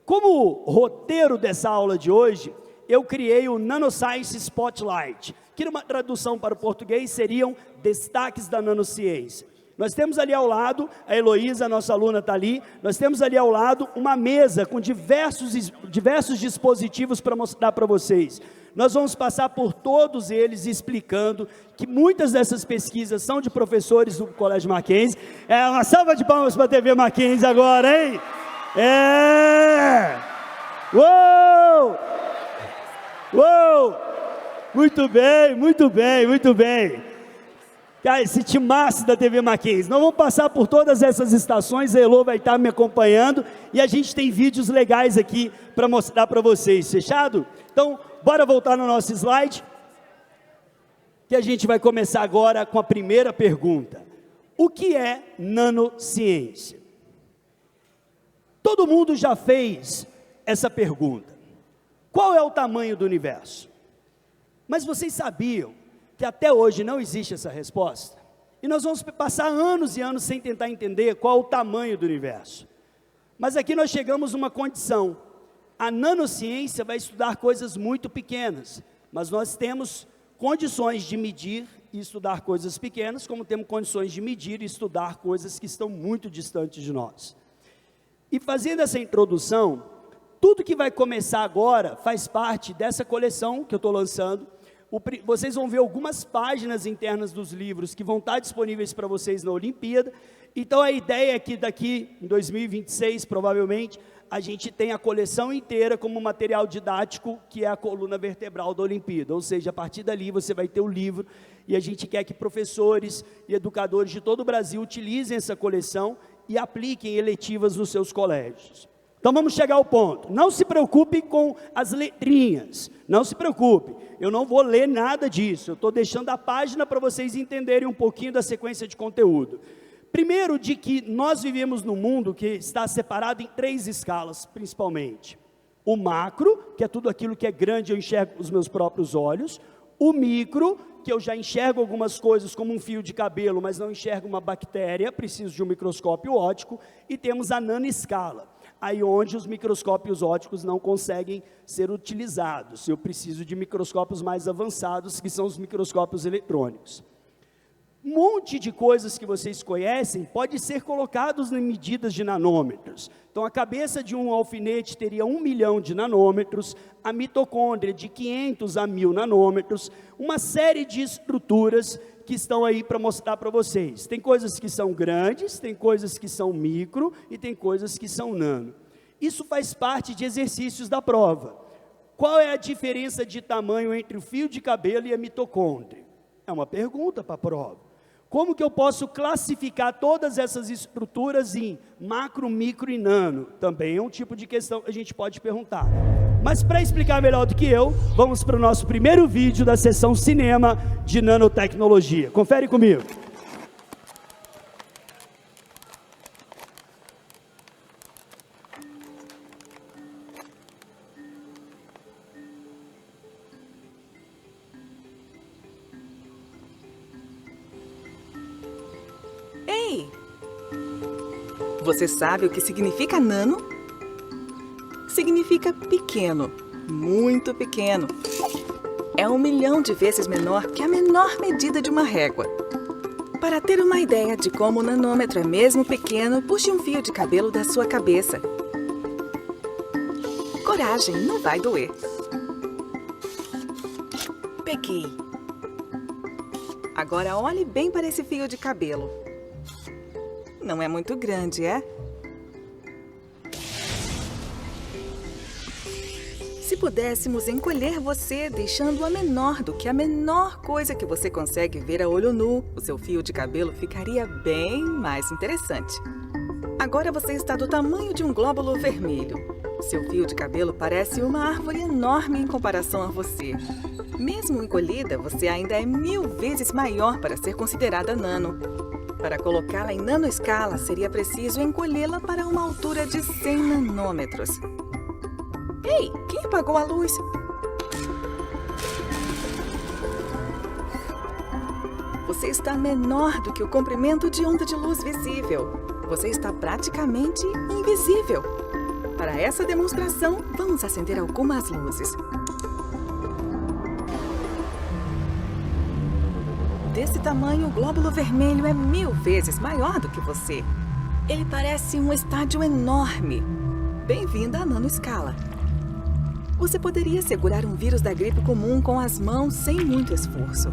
Como roteiro dessa aula de hoje, eu criei o Nanoscience Spotlight, que numa tradução para o português seriam destaques da nanociência. Nós temos ali ao lado, a Heloísa, nossa aluna está ali, nós temos ali ao lado uma mesa com diversos dispositivos para mostrar para vocês. Nós vamos passar por todos eles explicando que muitas dessas pesquisas são de professores do Colégio Mackenzie. Uma salva de palmas para a TV Mackenzie agora, hein? Uou! Uou! Muito bem, muito bem, muito bem. Cara, esse timaço da TV Mackenzie. Nós vamos passar por todas essas estações, a Elô vai estar me acompanhando e a gente tem vídeos legais aqui para mostrar para vocês, fechado? Então, bora voltar no nosso slide, que a gente vai começar agora com a primeira pergunta. O que é nanociência? Todo mundo já fez essa pergunta. Qual é o tamanho do universo? Mas vocês sabiam que até hoje não existe essa resposta? E nós vamos passar anos e anos sem tentar entender qual é o tamanho do universo. Mas aqui nós chegamos numa condição. A nanociência vai estudar coisas muito pequenas, mas nós temos condições de medir e estudar coisas pequenas, como temos condições de medir e estudar coisas que estão muito distantes de nós. E fazendo essa introdução, tudo que vai começar agora faz parte dessa coleção que eu estou lançando. Vocês vão ver algumas páginas internas dos livros que vão estar disponíveis para vocês na Olimpíada. Então, a ideia é que daqui, em 2026, provavelmente, a gente tem a coleção inteira como material didático, que é a coluna vertebral da Olimpíada. Ou seja, a partir dali você vai ter o livro, e a gente quer que professores e educadores de todo o Brasil utilizem essa coleção e apliquem eletivas nos seus colégios. Então vamos chegar ao ponto. Não se preocupe com as letrinhas, não se preocupe. Eu não vou ler nada disso, eu estou deixando a página para vocês entenderem um pouquinho da sequência de conteúdo. Primeiro, de que nós vivemos num mundo que está separado em 3 escalas, principalmente. O macro, que é tudo aquilo que é grande, eu enxergo com os meus próprios olhos. O micro, que eu já enxergo algumas coisas como um fio de cabelo, mas não enxergo uma bactéria, preciso de um microscópio óptico. E temos a nanoescala, aí onde os microscópios ópticos não conseguem ser utilizados. Eu preciso de microscópios mais avançados, que são os microscópios eletrônicos. Um monte de coisas que vocês conhecem pode ser colocados em medidas de nanômetros. Então, a cabeça de um alfinete teria 1 milhão de nanômetros, a mitocôndria de 500 a 1000 nanômetros, uma série de estruturas que estão aí para mostrar para vocês. Tem coisas que são grandes, tem coisas que são micro e tem coisas que são nano. Isso faz parte de exercícios da prova. Qual é a diferença de tamanho entre o fio de cabelo e a mitocôndria? É uma pergunta para a prova. Como que eu posso classificar todas essas estruturas em macro, micro e nano? Também é um tipo de questão que a gente pode perguntar. Mas para explicar melhor do que eu, vamos para o nosso primeiro vídeo da sessão cinema de nanotecnologia. Confere comigo. Ei! Você sabe o que significa nano? Significa pequeno, muito pequeno. É 1 milhão de vezes menor que a menor medida de uma régua. Para ter uma ideia de como o nanômetro é mesmo pequeno, puxe um fio de cabelo da sua cabeça. Coragem, não vai doer. Peguei. Agora olhe bem para esse fio de cabelo. Não é muito grande, é? Se pudéssemos encolher você, deixando-a menor do que a menor coisa que você consegue ver a olho nu, o seu fio de cabelo ficaria bem mais interessante. Agora você está do tamanho de um glóbulo vermelho. Seu fio de cabelo parece uma árvore enorme em comparação a você. Mesmo encolhida, você ainda é 1000 vezes maior para ser considerada nano. Para colocá-la em nanoescala, seria preciso encolhê-la para uma altura de 100 nanômetros. Ei, quem apagou a luz? Você está menor do que o comprimento de onda de luz visível. Você está praticamente invisível. Para essa demonstração, vamos acender algumas luzes. Desse tamanho, o glóbulo vermelho é 1000 vezes maior do que você. Ele parece um estádio enorme. Bem-vinda à nanoescala. Você poderia segurar um vírus da gripe comum com as mãos sem muito esforço.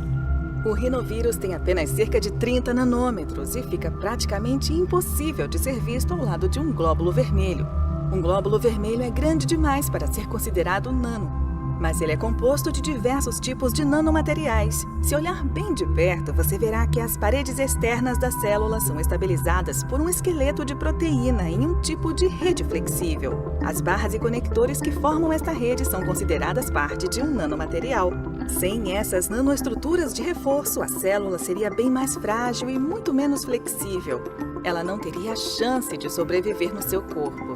O rinovírus tem apenas cerca de 30 nanômetros e fica praticamente impossível de ser visto ao lado de um glóbulo vermelho. Um glóbulo vermelho é grande demais para ser considerado nano. Mas ele é composto de diversos tipos de nanomateriais. Se olhar bem de perto, você verá que as paredes externas da célula são estabilizadas por um esqueleto de proteína em um tipo de rede flexível. As barras e conectores que formam esta rede são consideradas parte de um nanomaterial. Sem essas nanoestruturas de reforço, a célula seria bem mais frágil e muito menos flexível. Ela não teria a chance de sobreviver no seu corpo.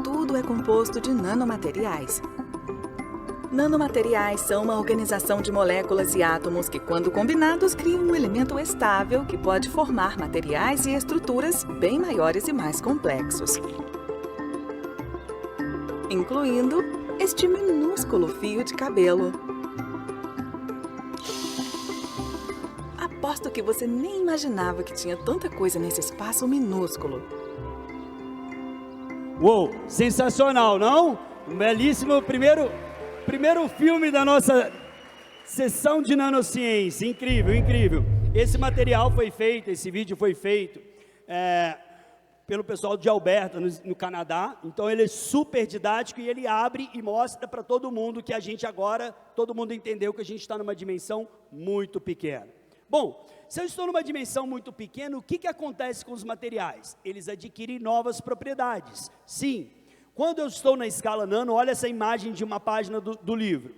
Tudo é composto de nanomateriais. Nanomateriais são uma organização de moléculas e átomos que, quando combinados, criam um elemento estável que pode formar materiais e estruturas bem maiores e mais complexos, incluindo este minúsculo fio de cabelo. A que você nem imaginava que tinha tanta coisa nesse espaço minúsculo. Uou, sensacional, não? Um belíssimo primeiro filme da nossa sessão de nanociência. Incrível, incrível. Esse material foi feito, esse vídeo foi feito pelo pessoal de Alberta, no Canadá. Então ele é super didático e ele abre e mostra para todo mundo que a gente agora, todo mundo entendeu que a gente está numa dimensão muito pequena. Bom, se eu estou numa dimensão muito pequena, o que acontece com os materiais? Eles adquirem novas propriedades. Sim, quando eu estou na escala nano, olha essa imagem de uma página do livro.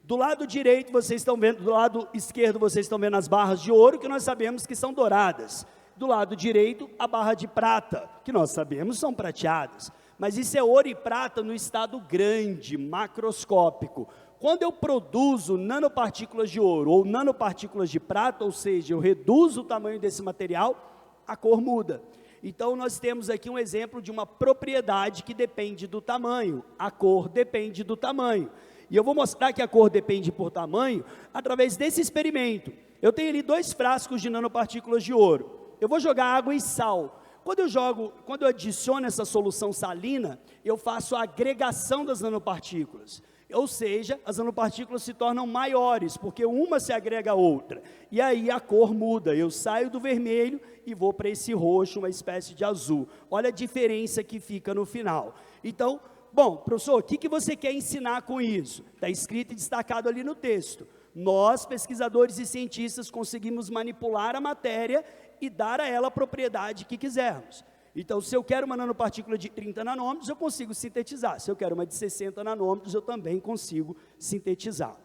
Do lado direito vocês estão vendo, do lado esquerdo vocês estão vendo as barras de ouro, que nós sabemos que são douradas. Do lado direito, a barra de prata, que nós sabemos são prateadas. Mas isso é ouro e prata no estado grande, macroscópico. Quando eu produzo nanopartículas de ouro ou nanopartículas de prata, ou seja, eu reduzo o tamanho desse material, a cor muda. Então, nós temos aqui um exemplo de uma propriedade que depende do tamanho. A cor depende do tamanho. E eu vou mostrar que a cor depende por tamanho através desse experimento. Eu tenho ali 2 frascos de nanopartículas de ouro. Eu vou jogar água e sal. Quando eu adiciono essa solução salina, eu faço a agregação das nanopartículas. Ou seja, as nanopartículas se tornam maiores, porque uma se agrega à outra. E aí a cor muda, eu saio do vermelho e vou para esse roxo, uma espécie de azul. Olha a diferença que fica no final. Então, bom, professor, o que você quer ensinar com isso? Está escrito e destacado ali no texto. Nós, pesquisadores e cientistas, conseguimos manipular a matéria e dar a ela a propriedade que quisermos. Então, se eu quero uma nanopartícula de 30 nanômetros, eu consigo sintetizar. Se eu quero uma de 60 nanômetros, eu também consigo sintetizar.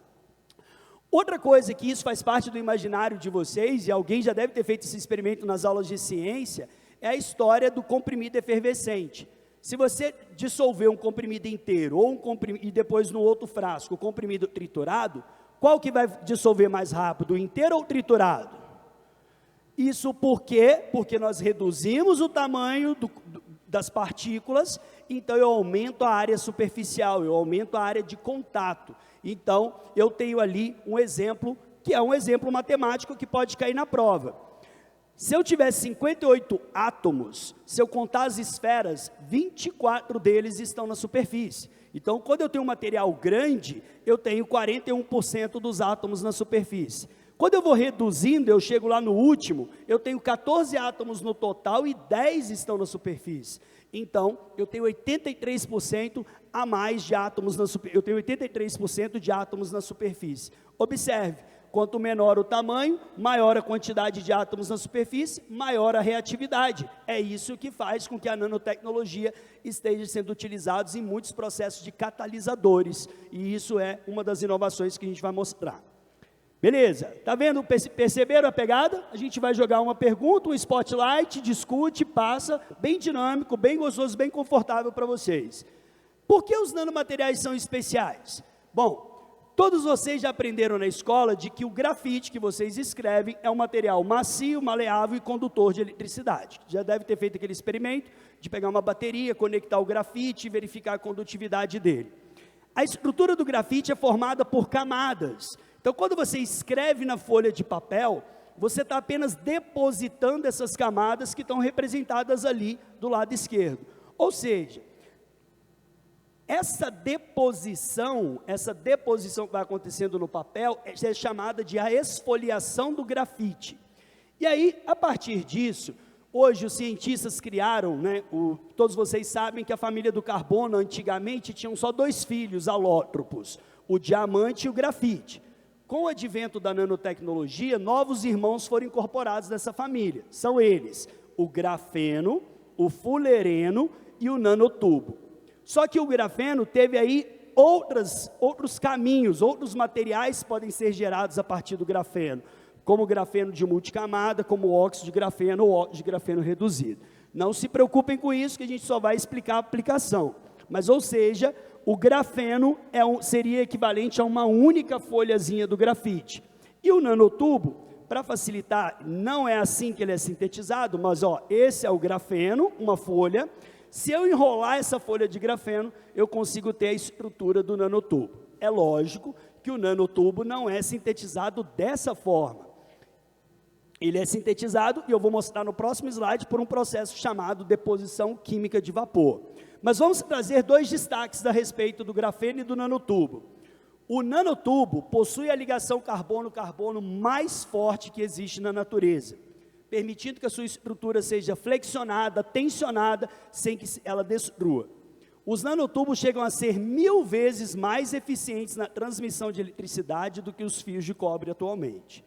Outra coisa que isso faz parte do imaginário de vocês, e alguém já deve ter feito esse experimento nas aulas de ciência, é a história do comprimido efervescente. Se você dissolver um comprimido inteiro, ou e depois no outro frasco, o comprimido triturado, qual que vai dissolver mais rápido, o inteiro ou o triturado? Isso por quê? Porque nós reduzimos o tamanho das partículas, então eu aumento a área superficial, eu aumento a área de contato. Então, eu tenho ali um exemplo, que é um exemplo matemático que pode cair na prova. Se eu tivesse 58 átomos, se eu contar as esferas, 24 deles estão na superfície. Então, quando eu tenho um material grande, eu tenho 41% dos átomos na superfície. Quando eu vou reduzindo, eu chego lá no último, eu tenho 14 átomos no total e 10 estão na superfície. Então, eu tenho 83% a mais de átomos na superfície. Eu tenho 83% de átomos na superfície. Observe, quanto menor o tamanho, maior a quantidade de átomos na superfície, maior a reatividade. É isso que faz com que a nanotecnologia esteja sendo utilizada em muitos processos de catalisadores. E isso é uma das inovações que a gente vai mostrar. Beleza, tá vendo? Perceberam a pegada? A gente vai jogar uma pergunta, um spotlight, discute, passa, bem dinâmico, bem gostoso, bem confortável para vocês. Por que os nanomateriais são especiais? Bom, todos vocês já aprenderam na escola de que o grafite que vocês escrevem é um material macio, maleável e condutor de eletricidade. Já deve ter feito aquele experimento de pegar uma bateria, conectar o grafite e verificar a condutividade dele. A estrutura do grafite é formada por camadas. Então, quando você escreve na folha de papel, você está apenas depositando essas camadas que estão representadas ali do lado esquerdo. Ou seja, essa deposição que vai acontecendo no papel é chamada de a esfoliação do grafite. E aí, a partir disso, hoje os cientistas criaram, todos vocês sabem que a família do carbono antigamente tinham só 2 filhos alótropos, o diamante e o grafite. Com o advento da nanotecnologia, novos irmãos foram incorporados nessa família. São eles, o grafeno, o fulereno e o nanotubo. Só que o grafeno teve aí outros caminhos, outros materiais podem ser gerados a partir do grafeno, como o grafeno de multicamada, como o óxido de grafeno ou óxido de grafeno reduzido. Não se preocupem com isso, que a gente só vai explicar a aplicação. Mas, ou seja, o grafeno seria equivalente a uma única folhazinha do grafite. E o nanotubo, para facilitar, não é assim que ele é sintetizado, mas esse é o grafeno, uma folha. Se eu enrolar essa folha de grafeno, eu consigo ter a estrutura do nanotubo. É lógico que o nanotubo não é sintetizado dessa forma. Ele é sintetizado, e eu vou mostrar no próximo slide, por um processo chamado deposição química de vapor. Mas vamos trazer 2 destaques a respeito do grafeno e do nanotubo. O nanotubo possui a ligação carbono-carbono mais forte que existe na natureza, permitindo que a sua estrutura seja flexionada, tensionada, sem que ela destrua. Os nanotubos chegam a ser 1000 vezes mais eficientes na transmissão de eletricidade do que os fios de cobre atualmente.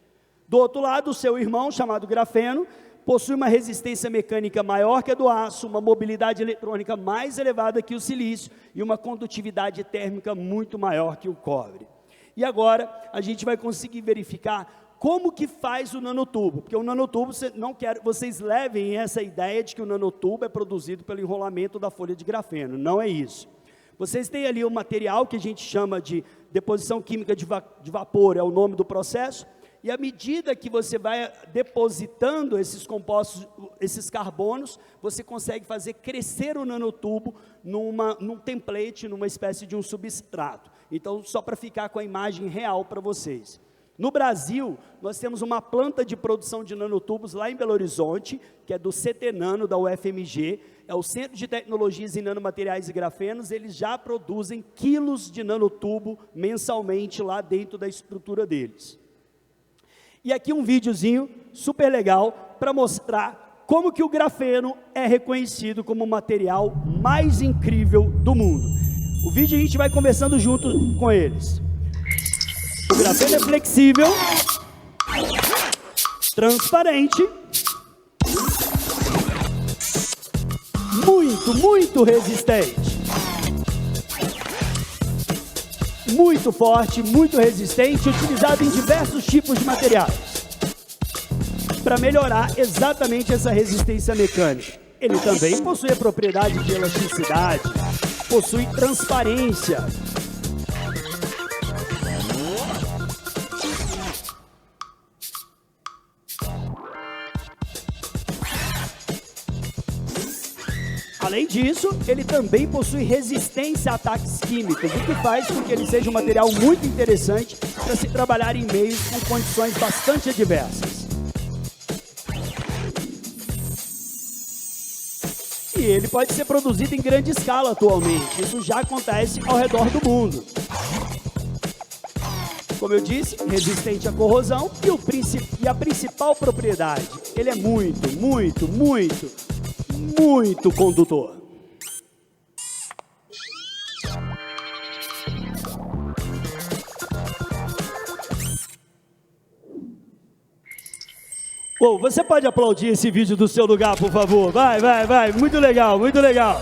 Do outro lado, o seu irmão, chamado grafeno, possui uma resistência mecânica maior que a do aço, uma mobilidade eletrônica mais elevada que o silício e uma condutividade térmica muito maior que o cobre. E agora, a gente vai conseguir verificar como que faz o nanotubo, porque o nanotubo, não quero, vocês levem essa ideia de que o nanotubo é produzido pelo enrolamento da folha de grafeno, não é isso. Vocês têm ali o material que a gente chama de deposição química de vapor, é o nome do processo, e à medida que você vai depositando esses compostos, esses carbonos, você consegue fazer crescer o nanotubo num template, numa espécie de um substrato. Então, só para ficar com a imagem real para vocês. No Brasil, nós temos uma planta de produção de nanotubos lá em Belo Horizonte, que é do CT Nano, da UFMG, é o Centro de Tecnologias em Nanomateriais e Grafenos. Eles já produzem quilos de nanotubo mensalmente lá dentro da estrutura deles. E aqui um videozinho super legal para mostrar como que o grafeno é reconhecido como o material mais incrível do mundo. O vídeo a gente vai conversando junto com eles. O grafeno é flexível, transparente, muito resistente. Muito forte, muito resistente, utilizado em diversos tipos de materiais, para melhorar exatamente essa resistência mecânica. Ele também possui a propriedade de elasticidade, possui transparência. Além disso, ele também possui resistência a ataques químicos, o que faz com que ele seja um material muito interessante para se trabalhar em meios com condições bastante adversas. E ele pode ser produzido em grande escala atualmente, isso já acontece ao redor do mundo. Como eu disse, resistente à corrosão e a principal propriedade, ele é muito condutor. Oh, você pode aplaudir esse vídeo do seu lugar, por favor? Vai, muito legal. Muito legal.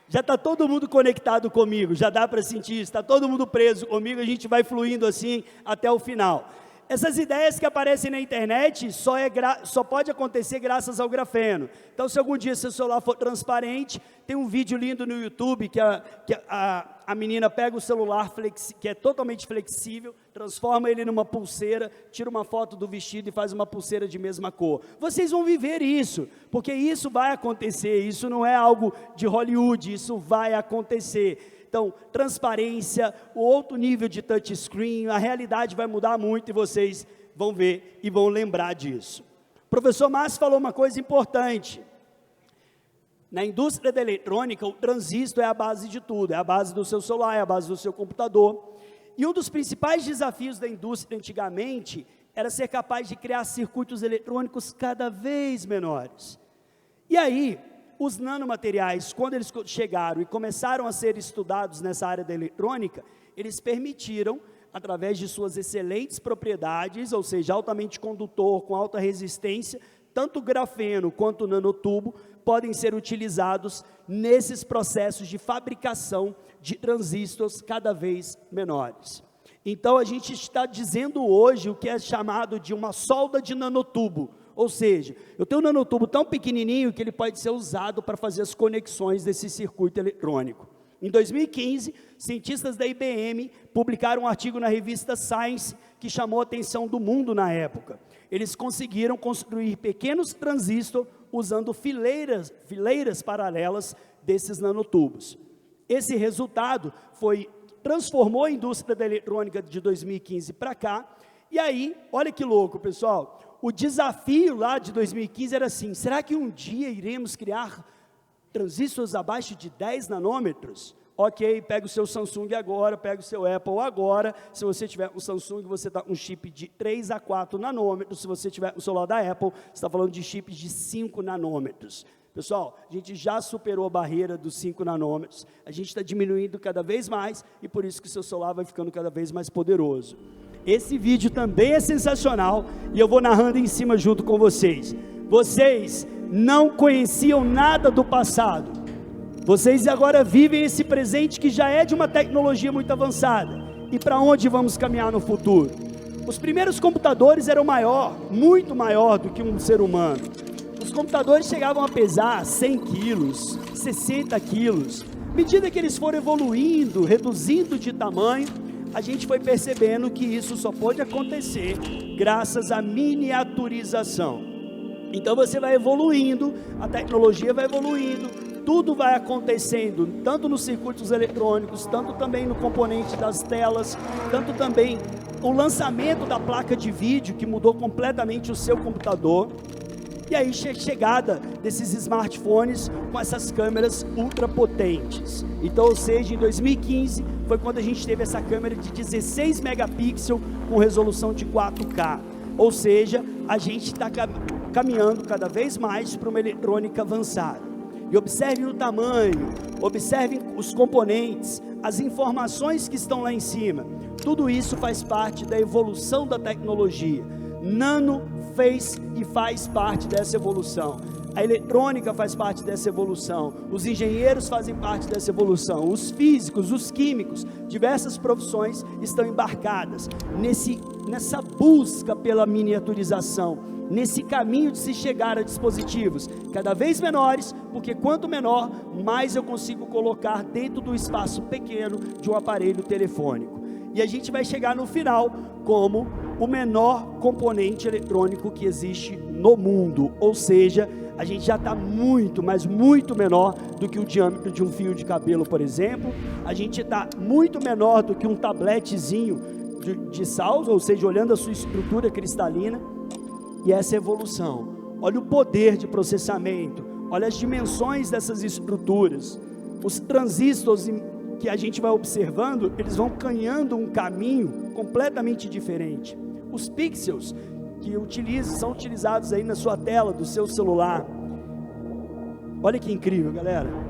Já está todo mundo conectado comigo, já dá para sentir isso, está todo mundo preso comigo, a gente vai fluindo assim até o final. Essas ideias que aparecem na internet só pode acontecer graças ao grafeno. Então, se algum dia seu celular for transparente, tem um vídeo lindo no YouTube que a menina pega o celular que é totalmente flexível, transforma ele numa pulseira, tira uma foto do vestido e faz uma pulseira de mesma cor. Vocês vão viver isso, porque isso vai acontecer, isso não é algo de Hollywood, isso vai acontecer. Então, transparência, o outro nível de touchscreen, a realidade vai mudar muito e vocês vão ver e vão lembrar disso. O professor Márcio falou uma coisa importante. Na indústria da eletrônica, o transistor é a base de tudo, é a base do seu celular, é a base do seu computador. E um dos principais desafios da indústria antigamente era ser capaz de criar circuitos eletrônicos cada vez menores. E aí, os nanomateriais, quando eles chegaram e começaram a ser estudados nessa área da eletrônica, eles permitiram, através de suas excelentes propriedades, ou seja, altamente condutor, com alta resistência, tanto o grafeno quanto o nanotubo podem ser utilizados nesses processos de fabricação de transistores cada vez menores. Então, a gente está dizendo hoje o que é chamado de uma solda de nanotubo. Ou seja, eu tenho um nanotubo tão pequenininho que ele pode ser usado para fazer as conexões desse circuito eletrônico. Em 2015, cientistas da IBM publicaram um artigo na revista Science que chamou a atenção do mundo na época. Eles conseguiram construir pequenos transistores usando fileiras paralelas desses nanotubos. Esse resultado foi transformou a indústria da eletrônica de 2015 para cá. E aí, olha que louco, pessoal, o desafio lá de 2015 era assim: será que um dia iremos criar transistores abaixo de 10 nanômetros? Ok, pega o seu Samsung agora, pega o seu Apple agora. Se você tiver um Samsung, você está com um chip de 3 a 4 nanômetros. Se você tiver um celular da Apple, você está falando de chips de 5 nanômetros. Pessoal, a gente já superou a barreira dos 5 nanômetros. A gente está diminuindo cada vez mais e por isso que o seu celular vai ficando cada vez mais poderoso. Esse vídeo também é sensacional e eu vou narrando em cima junto com vocês. Vocês não conheciam nada do passado. Vocês agora vivem esse presente que já é de uma tecnologia muito avançada. E para onde vamos caminhar no futuro? Os primeiros computadores eram muito maior do que um ser humano. Os computadores chegavam a pesar 100 quilos, 60 quilos. À medida que eles foram evoluindo, reduzindo de tamanho, a gente foi percebendo que isso só pode acontecer graças à miniaturização. Então você vai evoluindo, a tecnologia vai evoluindo, tudo vai acontecendo, tanto nos circuitos eletrônicos, tanto também no componente das telas, tanto também o lançamento da placa de vídeo, que mudou completamente o seu computador, e aí chegada desses smartphones com essas câmeras ultra potentes. Então, ou seja, em 2015 foi quando a gente teve essa câmera de 16 megapixels com resolução de 4K. Ou seja, a gente está caminhando cada vez mais para uma eletrônica avançada. E observem o tamanho, observem os componentes, as informações que estão lá em cima. Tudo isso faz parte da evolução da tecnologia. Nano fez e faz parte dessa evolução. A eletrônica faz parte dessa evolução. Os engenheiros fazem parte dessa evolução. Os físicos, os químicos, diversas profissões estão embarcadas nessa busca pela miniaturização, nesse caminho de se chegar a dispositivos cada vez menores, porque quanto menor, mais eu consigo colocar dentro do espaço pequeno de um aparelho telefônico. E a gente vai chegar no final como o menor componente eletrônico que existe no mundo, ou seja, a gente já está muito, mas muito menor do que o diâmetro de um fio de cabelo, por exemplo. A gente está muito menor do que um tabletezinho de sal, ou seja, olhando a sua estrutura cristalina. E essa evolução, olha o poder de processamento, olha as dimensões dessas estruturas, os transistores que a gente vai observando, eles vão caminhando um caminho completamente diferente. Os pixels que são utilizados aí na sua tela do seu celular, olha que incrível, galera.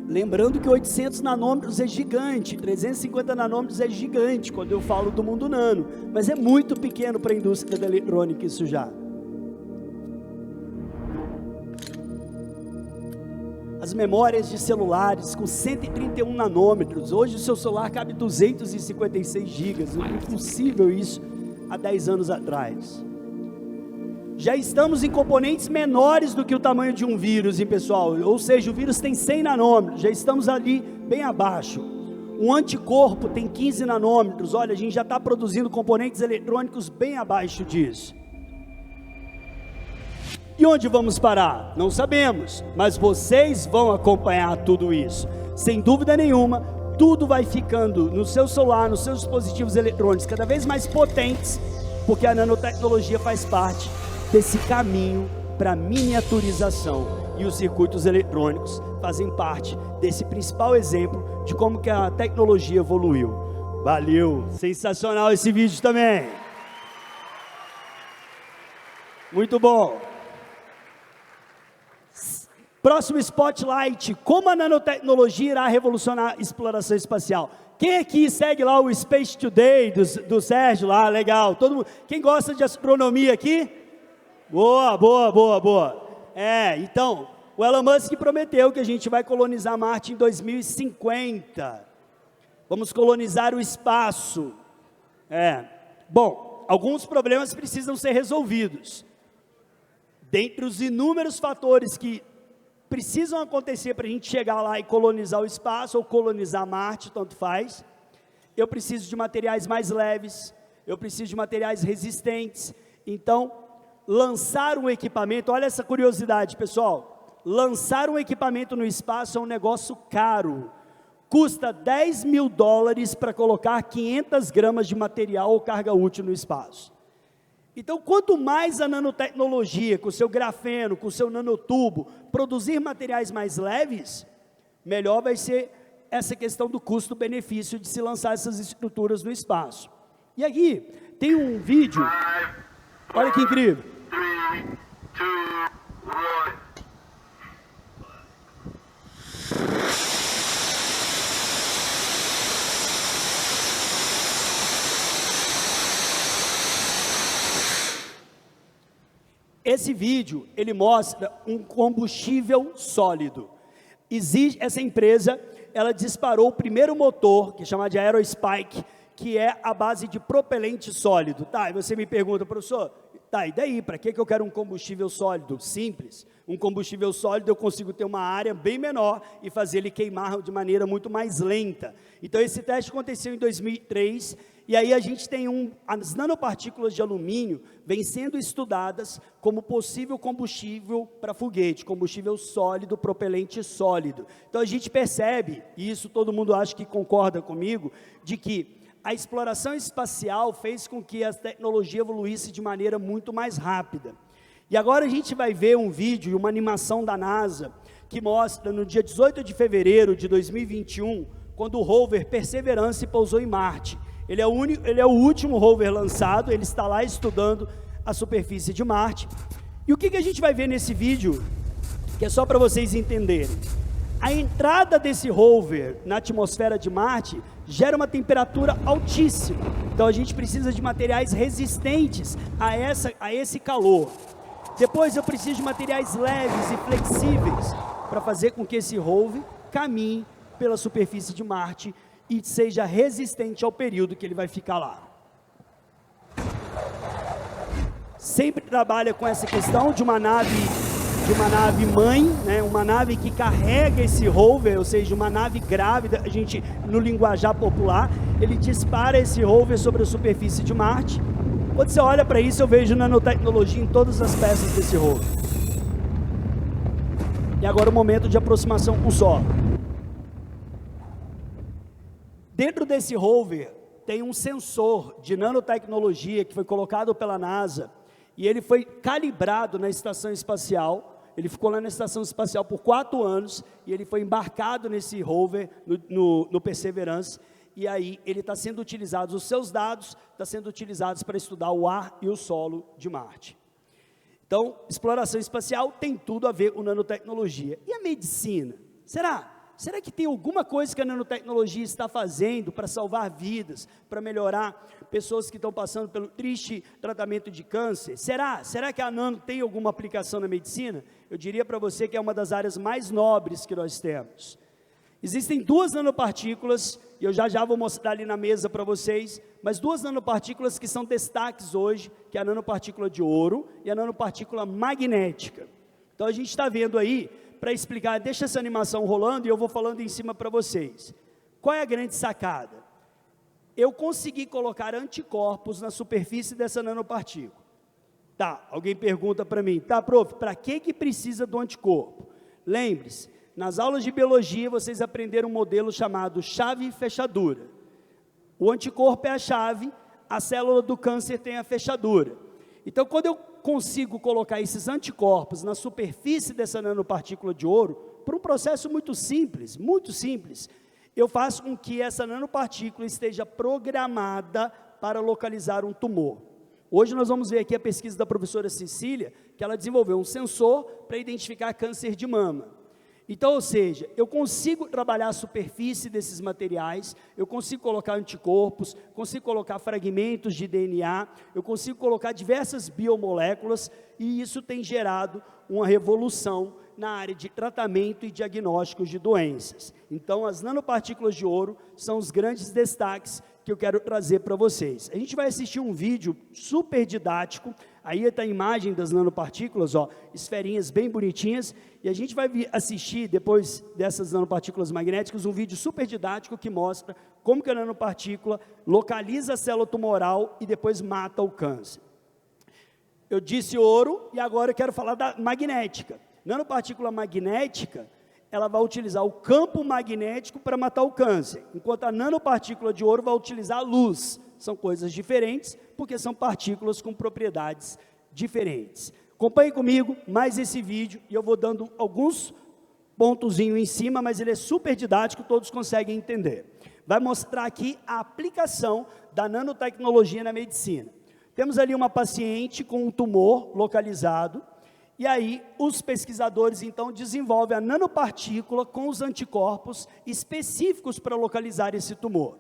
Lembrando que 800 nanômetros é gigante, 350 nanômetros é gigante, quando eu falo do mundo nano, mas é muito pequeno para a indústria da eletrônica isso já. As memórias de celulares com 131 nanômetros, hoje o seu celular cabe 256 gigas, não é impossível isso há 10 anos atrás. Já estamos em componentes menores do que o tamanho de um vírus, hein, pessoal? Ou seja, o vírus tem 100 nanômetros, já estamos ali bem abaixo. Um anticorpo tem 15 nanômetros, olha, a gente já está produzindo componentes eletrônicos bem abaixo disso. E onde vamos parar? Não sabemos, mas vocês vão acompanhar tudo isso. Sem dúvida nenhuma, tudo vai ficando no seu celular, nos seus dispositivos eletrônicos, cada vez mais potentes, porque a nanotecnologia faz parte desse caminho para miniaturização, e os circuitos eletrônicos fazem parte desse principal exemplo de como que a tecnologia evoluiu. Valeu, sensacional esse vídeo também. Muito bom. Próximo spotlight, como a nanotecnologia irá revolucionar a exploração espacial. Quem aqui segue lá o Space Today do Sérgio lá, legal, todo mundo. Quem gosta de astronomia aqui? Boa, boa, boa, boa. Então, o Elon Musk prometeu que a gente vai colonizar Marte em 2050. Vamos colonizar o espaço. Bom, alguns problemas precisam ser resolvidos. Dentre os inúmeros fatores que precisam acontecer para a gente chegar lá e colonizar o espaço, ou colonizar Marte, tanto faz, eu preciso de materiais mais leves, eu preciso de materiais resistentes. Então, lançar um equipamento, olha essa curiosidade, pessoal, lançar um equipamento no espaço é um negócio caro. Custa $10 mil para colocar 500 gramas de material ou carga útil no espaço. Então, quanto mais a nanotecnologia, com o seu grafeno, com o seu nanotubo, produzir materiais mais leves, melhor vai ser essa questão do custo-benefício de se lançar essas estruturas no espaço. E aqui, tem um vídeo, olha que incrível. 3, 2, 1. Esse vídeo, ele mostra um combustível sólido. Essa empresa, ela disparou o primeiro motor, que é chamado de Aerospike, que é a base de propelente sólido. Tá, e você me pergunta, professor, tá, e daí, para que eu quero um combustível sólido? Simples, um combustível sólido eu consigo ter uma área bem menor e fazer ele queimar de maneira muito mais lenta. Então esse teste aconteceu em 2003, e aí a gente tem as nanopartículas de alumínio vêm sendo estudadas como possível combustível para foguete, combustível sólido, propelente sólido. Então a gente percebe, e isso todo mundo acha que concorda comigo, de que a exploração espacial fez com que a tecnologia evoluísse de maneira muito mais rápida. E agora a gente vai ver um vídeo e uma animação da NASA, que mostra no dia 18 de fevereiro de 2021, quando o rover Perseverance pousou em Marte. Ele é o último rover lançado, ele está lá estudando a superfície de Marte. E o que a gente vai ver nesse vídeo, que é só para vocês entenderem. A entrada desse rover na atmosfera de Marte gera uma temperatura altíssima. Então a gente precisa de materiais resistentes a esse calor. Depois eu preciso de materiais leves e flexíveis para fazer com que esse rover caminhe pela superfície de Marte e seja resistente ao período que ele vai ficar lá. Sempre trabalha com essa questão de uma nave mãe, né, uma nave que carrega esse rover, ou seja, uma nave grávida, a gente, no linguajar popular, ele dispara esse rover sobre a superfície de Marte. Quando você olha para isso, eu vejo nanotecnologia em todas as peças desse rover. E agora o momento de aproximação com o solo. Dentro desse rover tem um sensor de nanotecnologia que foi colocado pela NASA e ele foi calibrado na estação espacial. Ele ficou lá na estação espacial por 4 anos e ele foi embarcado nesse rover, no Perseverance, e aí ele está sendo utilizado, os seus dados estão sendo utilizados para estudar o ar e o solo de Marte. Então, exploração espacial tem tudo a ver com nanotecnologia. E a medicina? Será que tem alguma coisa que a nanotecnologia está fazendo para salvar vidas, para melhorar pessoas que estão passando pelo triste tratamento de câncer? Será que a nano tem alguma aplicação na medicina? Eu diria para você que é uma das áreas mais nobres que nós temos. Existem 2 nanopartículas, e eu já vou mostrar ali na mesa para vocês, mas 2 nanopartículas que são destaques hoje, que é a nanopartícula de ouro e a nanopartícula magnética. Então a gente está vendo aí, para explicar, deixa essa animação rolando e eu vou falando em cima para vocês. Qual é a grande sacada? Eu consegui colocar anticorpos na superfície dessa nanopartícula. Tá, alguém pergunta para mim, tá, prof, para que precisa do anticorpo? Lembre-se, nas aulas de biologia vocês aprenderam um modelo chamado chave-fechadura. O anticorpo é a chave, a célula do câncer tem a fechadura. Então, quando eu consigo colocar esses anticorpos na superfície dessa nanopartícula de ouro, por um processo muito simples, eu faço com que essa nanopartícula esteja programada para localizar um tumor. Hoje nós vamos ver aqui a pesquisa da professora Cecília, que ela desenvolveu um sensor para identificar câncer de mama. Então, ou seja, eu consigo trabalhar a superfície desses materiais, eu consigo colocar anticorpos, consigo colocar fragmentos de DNA, eu consigo colocar diversas biomoléculas, e isso tem gerado uma revolução na área de tratamento e diagnósticos de doenças. Então, as nanopartículas de ouro são os grandes destaques que eu quero trazer para vocês. A gente vai assistir um vídeo super didático, aí está a imagem das nanopartículas, ó, esferinhas bem bonitinhas, e a gente vai assistir, depois dessas nanopartículas magnéticas, um vídeo super didático que mostra como que a nanopartícula localiza a célula tumoral e depois mata o câncer. Eu disse ouro e agora eu quero falar da magnética. Nanopartícula magnética, ela vai utilizar o campo magnético para matar o câncer, enquanto a nanopartícula de ouro vai utilizar a luz. São coisas diferentes, porque são partículas com propriedades diferentes. Acompanhe comigo mais esse vídeo, e eu vou dando alguns pontozinhos em cima, mas ele é super didático, todos conseguem entender. Vai mostrar aqui a aplicação da nanotecnologia na medicina. Temos ali uma paciente com um tumor localizado, e aí os pesquisadores então desenvolvem a nanopartícula com os anticorpos específicos para localizar esse tumor.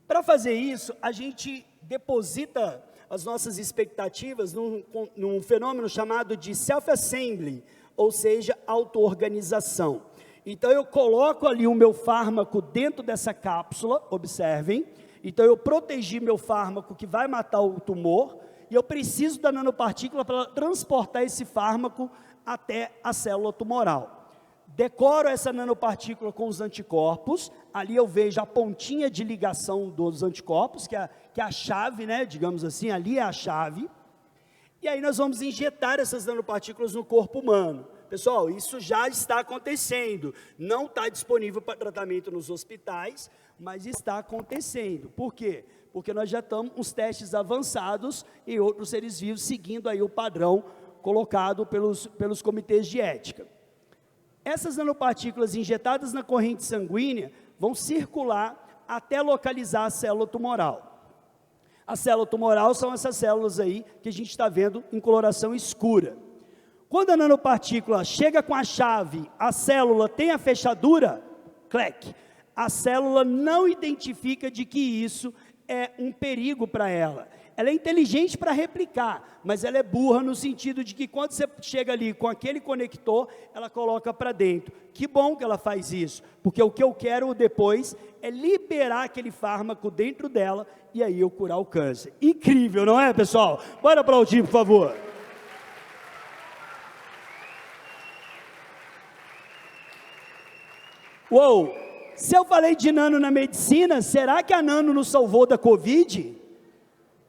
Para fazer isso, a gente deposita as nossas expectativas num fenômeno chamado de self-assembly, ou seja, auto-organização. Então eu coloco ali o meu fármaco dentro dessa cápsula, observem, então eu protegi meu fármaco que vai matar o tumor, e eu preciso da nanopartícula para transportar esse fármaco até a célula tumoral. Decoro essa nanopartícula com os anticorpos, ali eu vejo a pontinha de ligação dos anticorpos, que é a chave, né, digamos assim, ali é a chave, e aí nós vamos injetar essas nanopartículas no corpo humano. Pessoal, isso já está acontecendo, não está disponível para tratamento nos hospitais, mas está acontecendo. Por quê? Porque nós já estamos com os testes avançados e outros seres vivos seguindo aí o padrão colocado pelos comitês de ética. Essas nanopartículas injetadas na corrente sanguínea vão circular até localizar a célula tumoral. A célula tumoral são essas células aí que a gente está vendo em coloração escura. Quando a nanopartícula chega com a chave, a célula tem a fechadura, clec, a célula não identifica de que isso é um perigo para ela. Ela é inteligente para replicar, mas ela é burra no sentido de que quando você chega ali com aquele conector, ela coloca para dentro. Que bom que ela faz isso, porque o que eu quero depois é liberar aquele fármaco dentro dela e aí eu curar o câncer. Incrível, não é, pessoal? Bora aplaudir, por favor. Uou! Se eu falei de nano na medicina, será que a nano nos salvou da Covid?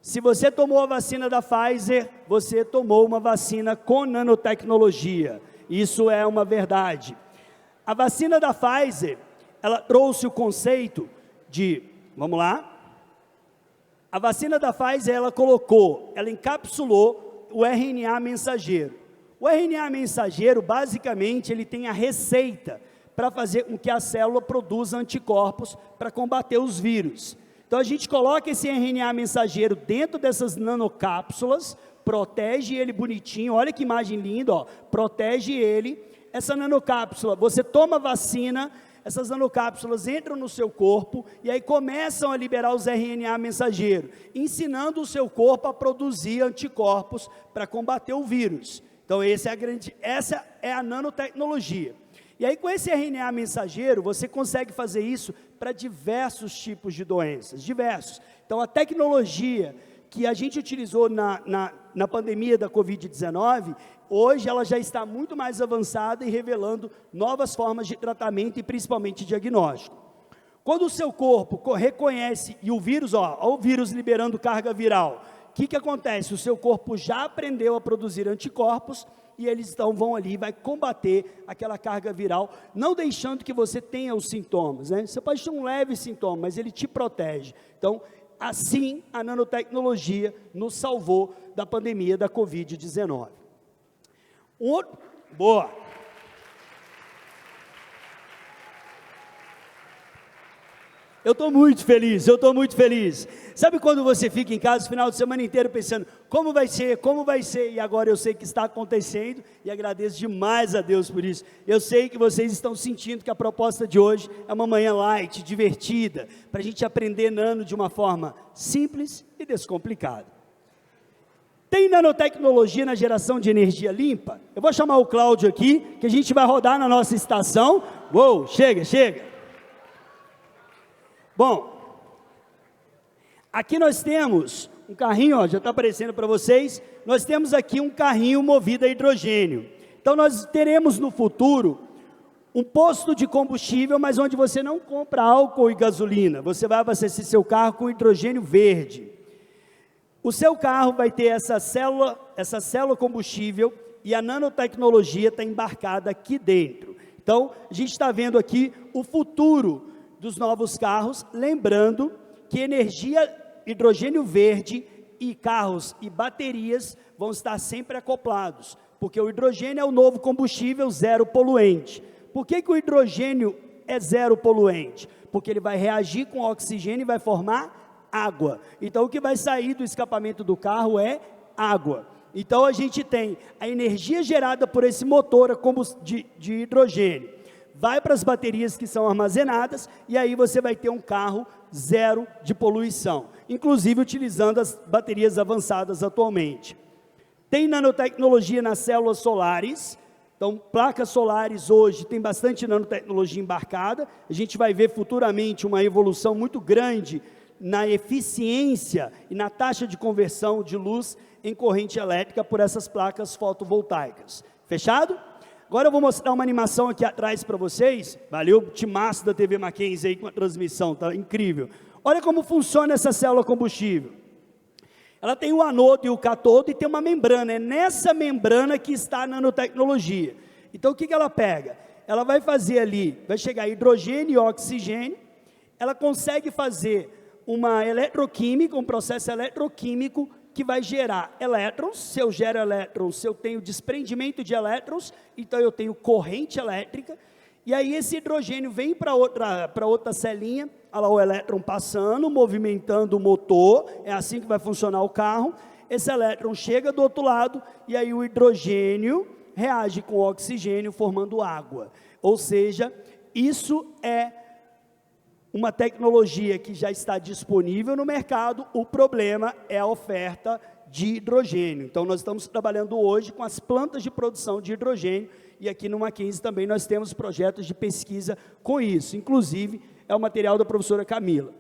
Se você tomou a vacina da Pfizer, você tomou uma vacina com nanotecnologia. Isso é uma verdade. A vacina da Pfizer, ela trouxe o conceito de, vamos lá, a vacina da Pfizer, ela encapsulou o RNA mensageiro. O RNA mensageiro, basicamente, ele tem a receita para fazer com que a célula produza anticorpos para combater os vírus. Então a gente coloca esse RNA mensageiro dentro dessas nanocápsulas, protege ele bonitinho, olha que imagem linda, ó, protege ele, essa nanocápsula, você toma vacina, essas nanocápsulas entram no seu corpo, e aí começam a liberar os RNA mensageiro, ensinando o seu corpo a produzir anticorpos para combater o vírus. Então essa é a nanotecnologia. E aí com esse RNA mensageiro, você consegue fazer isso para diversos tipos de doenças, diversos. Então a tecnologia que a gente utilizou na pandemia da Covid-19, hoje ela já está muito mais avançada e revelando novas formas de tratamento e principalmente diagnóstico. Quando o seu corpo reconhece, e o vírus, ó o vírus liberando carga viral, o que acontece? O seu corpo já aprendeu a produzir anticorpos, e eles então vão ali e vai combater aquela carga viral, não deixando que você tenha os sintomas, né? Você pode ter um leve sintoma, mas ele te protege. Então, assim, a nanotecnologia nos salvou da pandemia da Covid-19. Boa! Eu estou muito feliz. Sabe quando você fica em casa o final de semana inteiro pensando, como vai ser, e agora eu sei que está acontecendo, e agradeço demais a Deus por isso. Eu sei que vocês estão sentindo que a proposta de hoje é uma manhã light, divertida, para a gente aprender nano de uma forma simples e descomplicada. Tem nanotecnologia na geração de energia limpa? Eu vou chamar o Cláudio aqui, que a gente vai rodar na nossa estação. Uou, chega. Bom, aqui nós temos um carrinho, ó, já está aparecendo para vocês, nós temos aqui um carrinho movido a hidrogênio. Então nós teremos no futuro um posto de combustível, mas onde você não compra álcool e gasolina, você vai abastecer seu carro com hidrogênio verde. O seu carro vai ter essa célula combustível e a nanotecnologia está embarcada aqui dentro. Então, a gente está vendo aqui o futuro dos novos carros, lembrando que energia hidrogênio verde e carros e baterias vão estar sempre acoplados, porque o hidrogênio é o novo combustível zero poluente. Por que o hidrogênio é zero poluente? Porque ele vai reagir com oxigênio e vai formar água. Então, o que vai sair do escapamento do carro é água. Então, a gente tem a energia gerada por esse motor de hidrogênio, vai para as baterias que são armazenadas, e aí você vai ter um carro zero de poluição, inclusive utilizando as baterias avançadas atualmente. Tem nanotecnologia nas células solares, então placas solares hoje tem bastante nanotecnologia embarcada, a gente vai ver futuramente uma evolução muito grande na eficiência e na taxa de conversão de luz em corrente elétrica por essas placas fotovoltaicas. Fechado? Agora eu vou mostrar uma animação aqui atrás para vocês. Valeu, timaço da TV Mackenzie aí com a transmissão, tá incrível. Olha como funciona essa célula combustível. Ela tem o anodo e o catodo e tem uma membrana. É nessa membrana que está a nanotecnologia. Então o que ela pega? Ela vai fazer ali, vai chegar hidrogênio e oxigênio. Ela consegue fazer uma eletroquímica, um processo eletroquímico que vai gerar elétrons. Se eu gero elétrons, se eu tenho desprendimento de elétrons, então eu tenho corrente elétrica, e aí esse hidrogênio vem para outra celinha, olha lá o elétron passando, movimentando o motor, é assim que vai funcionar o carro, esse elétron chega do outro lado, e aí o hidrogênio reage com o oxigênio, formando água. Ou seja, isso é uma tecnologia que já está disponível no mercado, o problema é a oferta de hidrogênio. Então, nós estamos trabalhando hoje com as plantas de produção de hidrogênio, e aqui no Mackenzie também nós temos projetos de pesquisa com isso, inclusive é o material da professora Camila.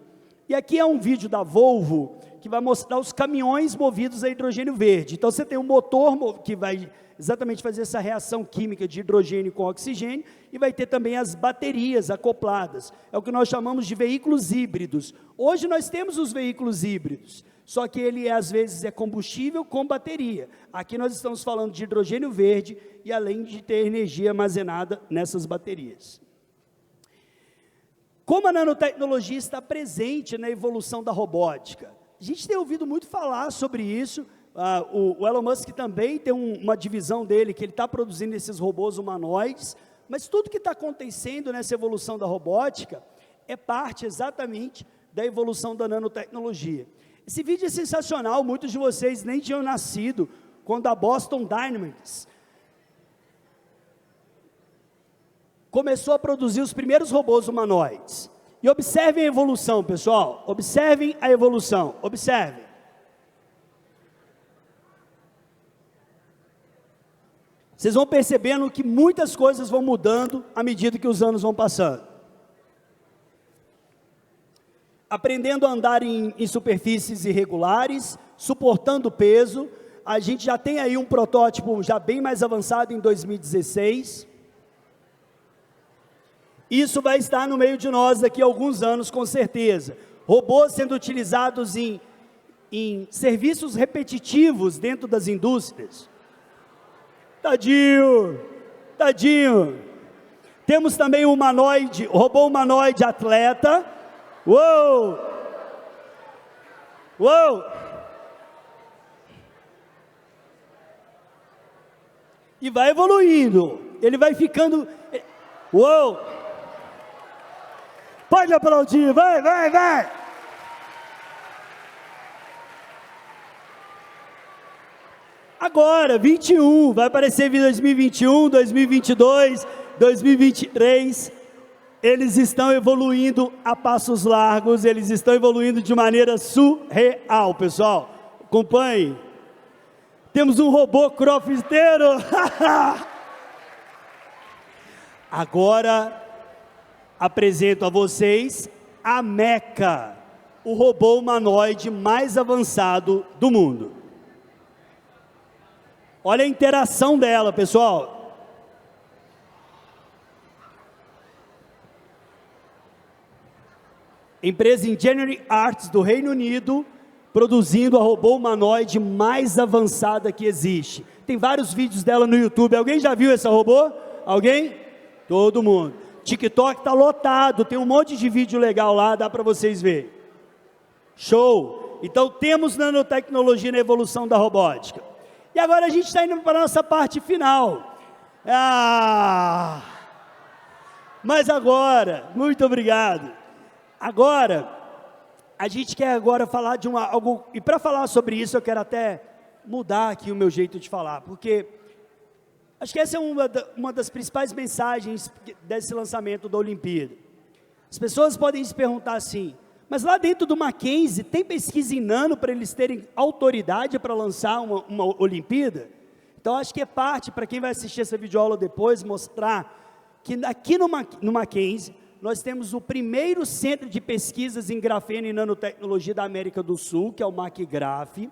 E aqui é um vídeo da Volvo, que vai mostrar os caminhões movidos a hidrogênio verde. Então, você tem um motor que vai exatamente fazer essa reação química de hidrogênio com oxigênio, e vai ter também as baterias acopladas, é o que nós chamamos de veículos híbridos. Hoje nós temos os veículos híbridos, só que ele às vezes é combustível com bateria. Aqui nós estamos falando de hidrogênio verde, e além de ter energia armazenada nessas baterias. Como a nanotecnologia está presente na evolução da robótica? A gente tem ouvido muito falar sobre isso. O Elon Musk também tem uma divisão dele, que ele está produzindo esses robôs humanoides, mas tudo que está acontecendo nessa evolução da robótica é parte exatamente da evolução da nanotecnologia. Esse vídeo é sensacional, muitos de vocês nem tinham nascido quando a Boston Dynamics começou a produzir os primeiros robôs humanoides. E observem a evolução, pessoal, observem a evolução, observem. Vocês vão percebendo que muitas coisas vão mudando à medida que os anos vão passando. Aprendendo a andar em superfícies irregulares, suportando peso. A gente já tem aí um protótipo já bem mais avançado em 2016. Isso vai estar no meio de nós daqui a alguns anos, com certeza. Robôs sendo utilizados em serviços repetitivos dentro das indústrias. Tadinho, tadinho. Temos também o robô humanoide atleta. Uou! Uou! E vai evoluindo. Ele vai ficando... Uou! Pode aplaudir, vai, vai, vai! Agora, 21, vai aparecer em 2021, 2022, 2023, eles estão evoluindo a passos largos, eles estão evoluindo de maneira surreal, pessoal, acompanhe. Temos um robô crossfiteiro, agora, apresento a vocês a Mecha, o robô humanoide mais avançado do mundo. Olha a interação dela, pessoal. empresa Engineering Arts do Reino Unido, produzindo a robô humanoide mais avançada que existe. Tem vários vídeos dela no YouTube. Alguém já viu essa robô? Alguém? Todo mundo. TikTok está lotado, tem um monte de vídeo legal lá, dá para vocês verem. Show! Então temos nanotecnologia na evolução da robótica. E agora a gente está indo para a nossa parte final. Mas agora, muito obrigado. Agora, a gente quer agora falar de algo, e para falar sobre isso eu quero até mudar aqui o meu jeito de falar, porque acho que essa é uma das principais mensagens desse lançamento da Olimpíada. As pessoas podem se perguntar assim, mas lá dentro do Mackenzie tem pesquisa em nano para eles terem autoridade para lançar uma Olimpíada? Então acho que é parte, para quem vai assistir essa videoaula depois, mostrar que aqui no Mackenzie nós temos o primeiro centro de pesquisas em grafeno e nanotecnologia da América do Sul, que é o MacGraf.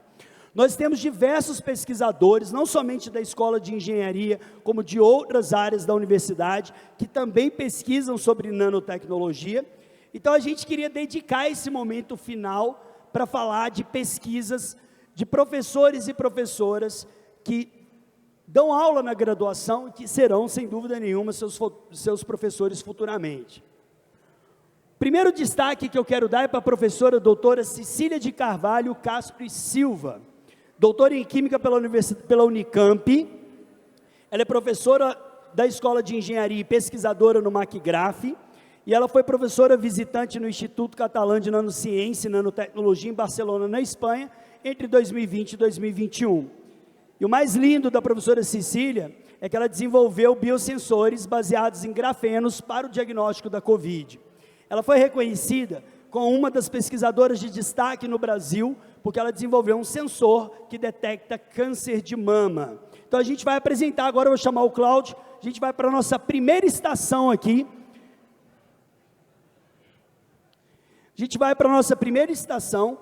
Nós temos diversos pesquisadores, não somente da Escola de Engenharia, como de outras áreas da universidade, que também pesquisam sobre nanotecnologia. Então, a gente queria dedicar esse momento final para falar de pesquisas de professores e professoras que dão aula na graduação e que serão, sem dúvida nenhuma, seus professores futuramente. Primeiro destaque que eu quero dar é para a professora doutora Cecília de Carvalho Castro e Silva, doutora em Química pela Unicamp. Ela é professora da Escola de Engenharia e pesquisadora no MacGraf, e ela foi professora visitante no Instituto Catalã de Nanociência e Nanotecnologia em Barcelona, na Espanha, entre 2020 e 2021. E o mais lindo da professora Cecília é que ela desenvolveu biosensores baseados em grafenos para o diagnóstico da Covid. Ela foi reconhecida como uma das pesquisadoras de destaque no Brasil, porque ela desenvolveu um sensor que detecta câncer de mama. Então a gente vai apresentar agora, eu vou chamar o Cláudio, a gente vai para a nossa primeira estação aqui. A gente vai para a nossa primeira estação,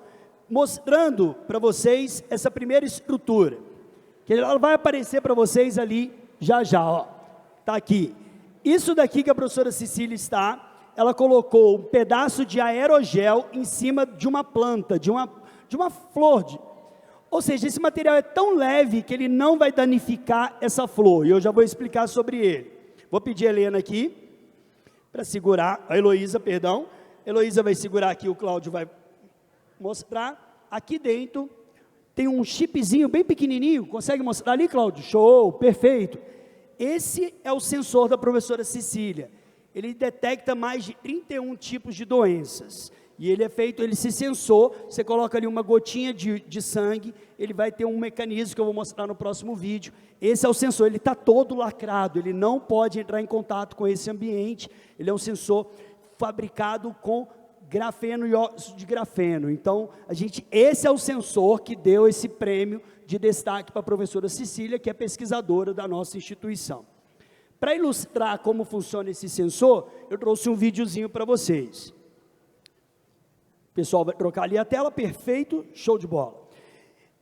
mostrando para vocês essa primeira estrutura, que ela vai aparecer para vocês ali já, ó, está aqui. Isso daqui que a professora Cecília está, ela colocou um pedaço de aerogel em cima de uma planta, de uma flor. Ou seja, esse material é tão leve que ele não vai danificar essa flor, e eu já vou explicar sobre ele. Vou pedir a Helena aqui, para segurar, a Heloísa, perdão. Heloísa vai segurar aqui, o Cláudio vai mostrar. Aqui dentro tem um chipzinho bem pequenininho, consegue mostrar ali, Cláudio? Show, perfeito. Esse é o sensor da professora Cecília. Ele detecta mais de 31 tipos de doenças. E ele é feito, esse sensor, você coloca ali uma gotinha de sangue, ele vai ter um mecanismo que eu vou mostrar no próximo vídeo. Esse é o sensor, ele está todo lacrado, ele não pode entrar em contato com esse ambiente. Ele é um sensor fabricado com grafeno e óxido de grafeno. Então, esse é o sensor que deu esse prêmio de destaque para a professora Cecília, que é pesquisadora da nossa instituição. Para ilustrar como funciona esse sensor, eu trouxe um videozinho para vocês. O pessoal vai trocar ali a tela, perfeito, show de bola.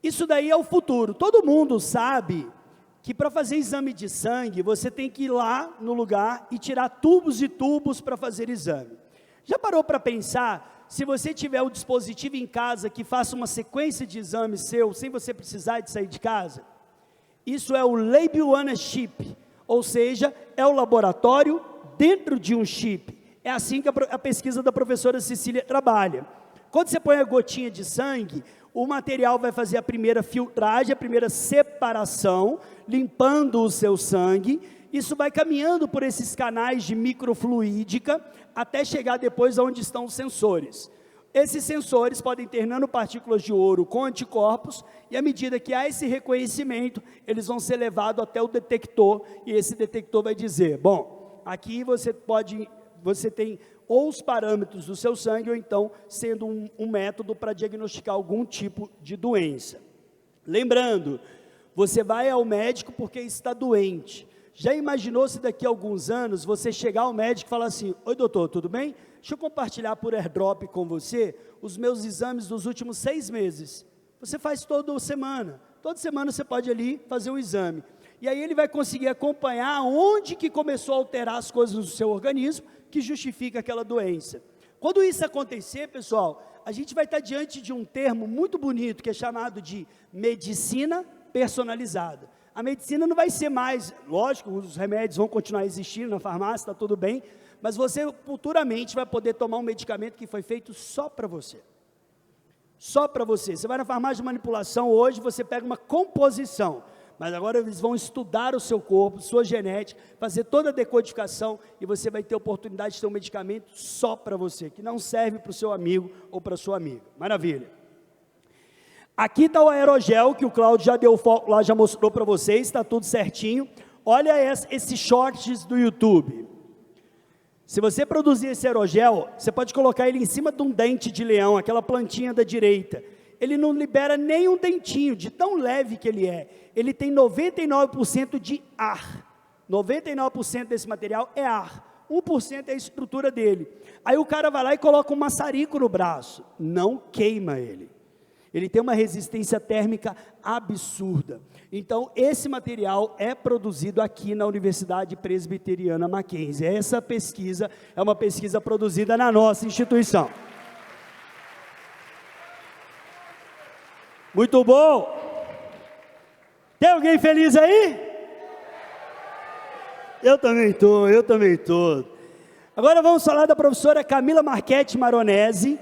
Isso daí é o futuro. Todo mundo sabe que para fazer exame de sangue, você tem que ir lá no lugar e tirar tubos e tubos para fazer exame. Já parou para pensar, se você tiver o dispositivo em casa que faça uma sequência de exames seu, sem você precisar de sair de casa? Isso é o Lab on a Chip, ou seja, é o laboratório dentro de um chip. É assim que a pesquisa da professora Cecília trabalha. Quando você põe a gotinha de sangue, o material vai fazer a primeira filtragem, a primeira separação, limpando o seu sangue. Isso vai caminhando por esses canais de microfluídica, até chegar depois onde estão os sensores. Esses sensores podem ter nanopartículas de ouro com anticorpos, e à medida que há esse reconhecimento, eles vão ser levados até o detector, e esse detector vai dizer, bom, aqui você tem ou os parâmetros do seu sangue, ou então sendo um método para diagnosticar algum tipo de doença. Lembrando, você vai ao médico porque está doente. Já imaginou se daqui a alguns anos você chegar ao médico e falar assim, oi doutor, tudo bem? Deixa eu compartilhar por AirDrop com você os meus exames dos últimos 6 meses. Você faz toda semana você pode ali fazer um exame. E aí ele vai conseguir acompanhar onde que começou a alterar as coisas no seu organismo, que justifica aquela doença. Quando isso acontecer, pessoal, a gente vai estar diante de um termo muito bonito, que é chamado de medicina personalizada. A medicina não vai ser mais, lógico, os remédios vão continuar existindo na farmácia, está tudo bem, mas você futuramente vai poder tomar um medicamento que foi feito só para você. Só para você. Você vai na farmácia de manipulação hoje, você pega uma composição, mas agora eles vão estudar o seu corpo, sua genética, fazer toda a decodificação e você vai ter a oportunidade de ter um medicamento só para você, que não serve para o seu amigo ou para a sua amiga. Maravilha. Aqui está o aerogel, que o Cláudio já deu foco lá, já mostrou para vocês, está tudo certinho. Olha esses shorts do YouTube. Se você produzir esse aerogel, você pode colocar ele em cima de um dente de leão, aquela plantinha da direita. Ele não libera nem um dentinho, de tão leve que ele é. Ele tem 99% de ar. 99% desse material é ar. 1% é a estrutura dele. Aí o cara vai lá e coloca um maçarico no braço. Não queima ele. Ele tem uma resistência térmica absurda. Então, esse material é produzido aqui na Universidade Presbiteriana Mackenzie. Essa pesquisa é uma pesquisa produzida na nossa instituição. Muito bom! Tem alguém feliz aí? Eu também estou. Agora vamos falar da professora Camila Marchetti Maronese,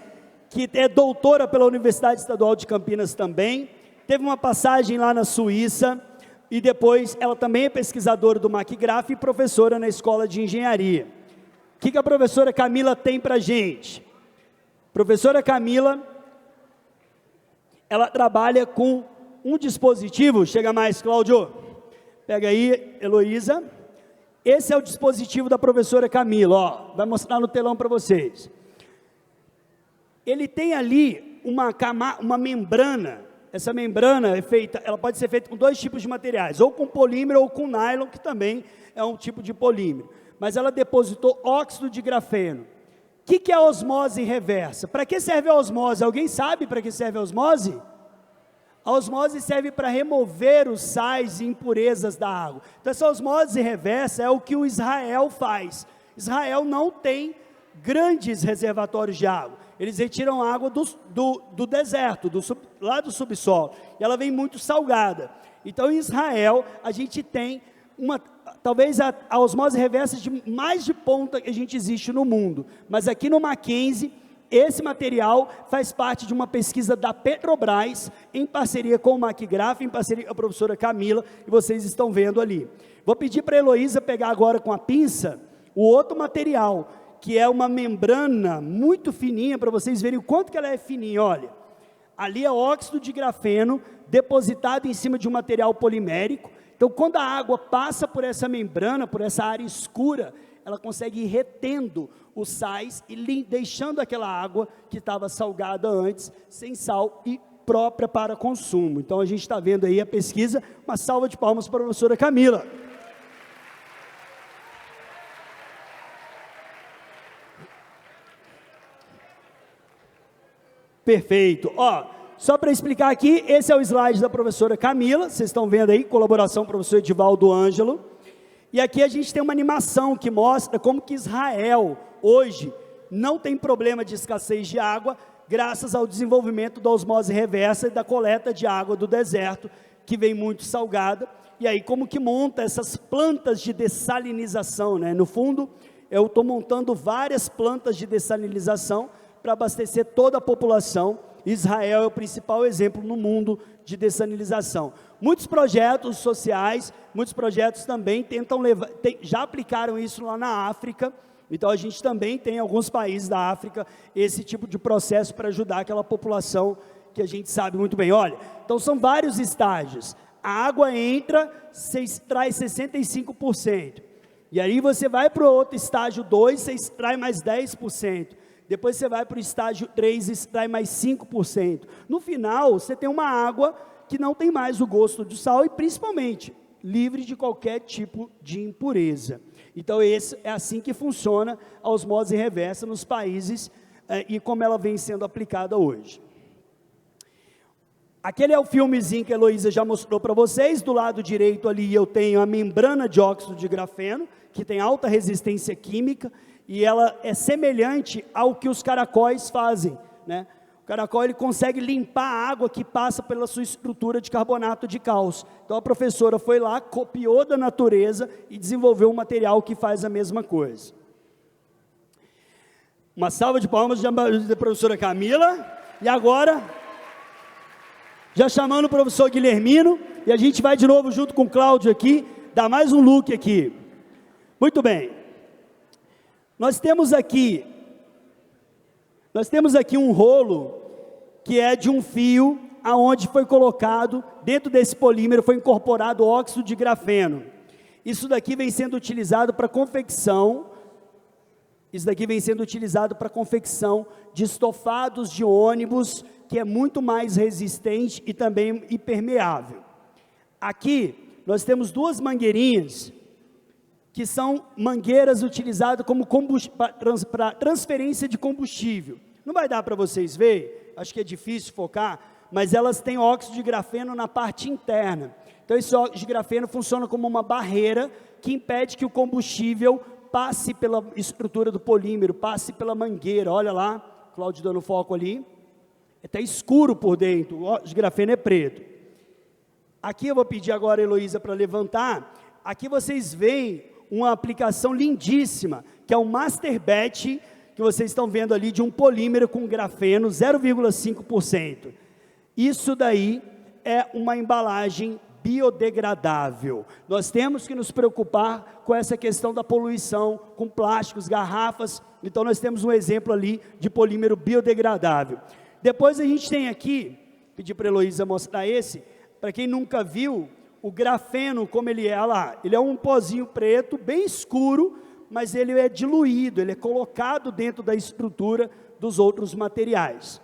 que é doutora pela Universidade Estadual de Campinas também, teve uma passagem lá na Suíça, e depois ela também é pesquisadora do McGrath e professora na Escola de Engenharia. O que a professora Camila tem para a gente? Professora Camila, ela trabalha com um dispositivo, chega mais, Cláudio, pega aí, Heloísa, esse é o dispositivo da professora Camila, ó, vai mostrar no telão para vocês. Ele tem ali uma membrana, essa membrana é feita, ela pode ser feita com dois tipos de materiais, ou com polímero ou com nylon, que também é um tipo de polímero, mas ela depositou óxido de grafeno. O que é a osmose reversa? Para que serve a osmose? Alguém sabe para que serve a osmose? A osmose serve para remover os sais e impurezas da água. Então essa osmose reversa é o que o Israel faz. Israel não tem grandes reservatórios de água. Eles retiram água do deserto, lá do subsolo, e ela vem muito salgada. Então, em Israel, a gente tem talvez a osmose reversa mais de ponta que a gente existe no mundo. Mas aqui no Mackenzie, esse material faz parte de uma pesquisa da Petrobras, em parceria com o McGrath, em parceria com a professora Camila, e vocês estão vendo ali. Vou pedir para a Heloísa pegar agora com a pinça o outro material, que é uma membrana muito fininha, para vocês verem o quanto que ela é fininha, olha. Ali é óxido de grafeno, depositado em cima de um material polimérico. Então, quando a água passa por essa membrana, por essa área escura, ela consegue ir retendo os sais e deixando aquela água que estava salgada antes, sem sal e própria para consumo. Então, a gente está vendo aí a pesquisa. Uma salva de palmas para a professora Camila. Perfeito. Ó, só para explicar aqui, esse é o slide da professora Camila, vocês estão vendo aí, colaboração do professor Edivaldo Ângelo, e aqui a gente tem uma animação que mostra como que Israel, hoje, não tem problema de escassez de água, graças ao desenvolvimento da osmose reversa e da coleta de água do deserto, que vem muito salgada, e aí como que monta essas plantas de dessalinização, né? No fundo, eu estou montando várias plantas de dessalinização, para abastecer toda a população. Israel é o principal exemplo no mundo de dessalinização. Muitos projetos sociais, muitos projetos também tentam levar, já aplicaram isso lá na África, então a gente também tem em alguns países da África esse tipo de processo para ajudar aquela população que a gente sabe muito bem. Olha, então são vários estágios. A água entra, você extrai 65%, e aí você vai para o outro estágio 2, você extrai mais 10%. Depois você vai para o estágio 3 e extrai mais 5%. No final, você tem uma água que não tem mais o gosto de sal e, principalmente, livre de qualquer tipo de impureza. Então, é assim que funciona a osmose reversa nos países e como ela vem sendo aplicada hoje. Aquele é o filmezinho que a Heloísa já mostrou para vocês. Do lado direito ali eu tenho a membrana de óxido de grafeno, que tem alta resistência química, e ela é semelhante ao que os caracóis fazem, né? O caracol ele consegue limpar a água que passa pela sua estrutura de carbonato de cálcio. Então a professora foi lá, copiou da natureza e desenvolveu um material que faz a mesma coisa. Uma salva de palmas da professora Camila. E agora, já chamando o professor Guilhermino, e a gente vai de novo junto com o Cláudio aqui, dar mais um look aqui. Muito bem. Nós temos aqui um rolo que é de um fio aonde foi colocado, dentro desse polímero foi incorporado óxido de grafeno. Isso daqui vem sendo utilizado para confecção, de estofados de ônibus, que é muito mais resistente e também impermeável. Aqui nós temos duas mangueirinhas, que são mangueiras utilizadas como para transferência de combustível. Não vai dar para vocês verem, acho que é difícil focar, mas elas têm óxido de grafeno na parte interna. Então esse óxido de grafeno funciona como uma barreira que impede que o combustível passe pela estrutura do polímero, passe pela mangueira. Olha lá, Cláudio dando foco ali, está escuro por dentro, o óxido de grafeno é preto. Aqui eu vou pedir agora a Heloísa para levantar. Aqui vocês veem uma aplicação lindíssima, que é o Master Batch, que vocês estão vendo ali, de um polímero com grafeno 0,5%. Isso daí é uma embalagem biodegradável. Nós temos que nos preocupar com essa questão da poluição, com plásticos, garrafas. Então nós temos um exemplo ali de polímero biodegradável. Depois a gente tem aqui, pedir para a Heloísa mostrar esse, para quem nunca viu, o grafeno, como ele é, olha lá, ele é um pozinho preto, bem escuro, mas ele é diluído, ele é colocado dentro da estrutura dos outros materiais.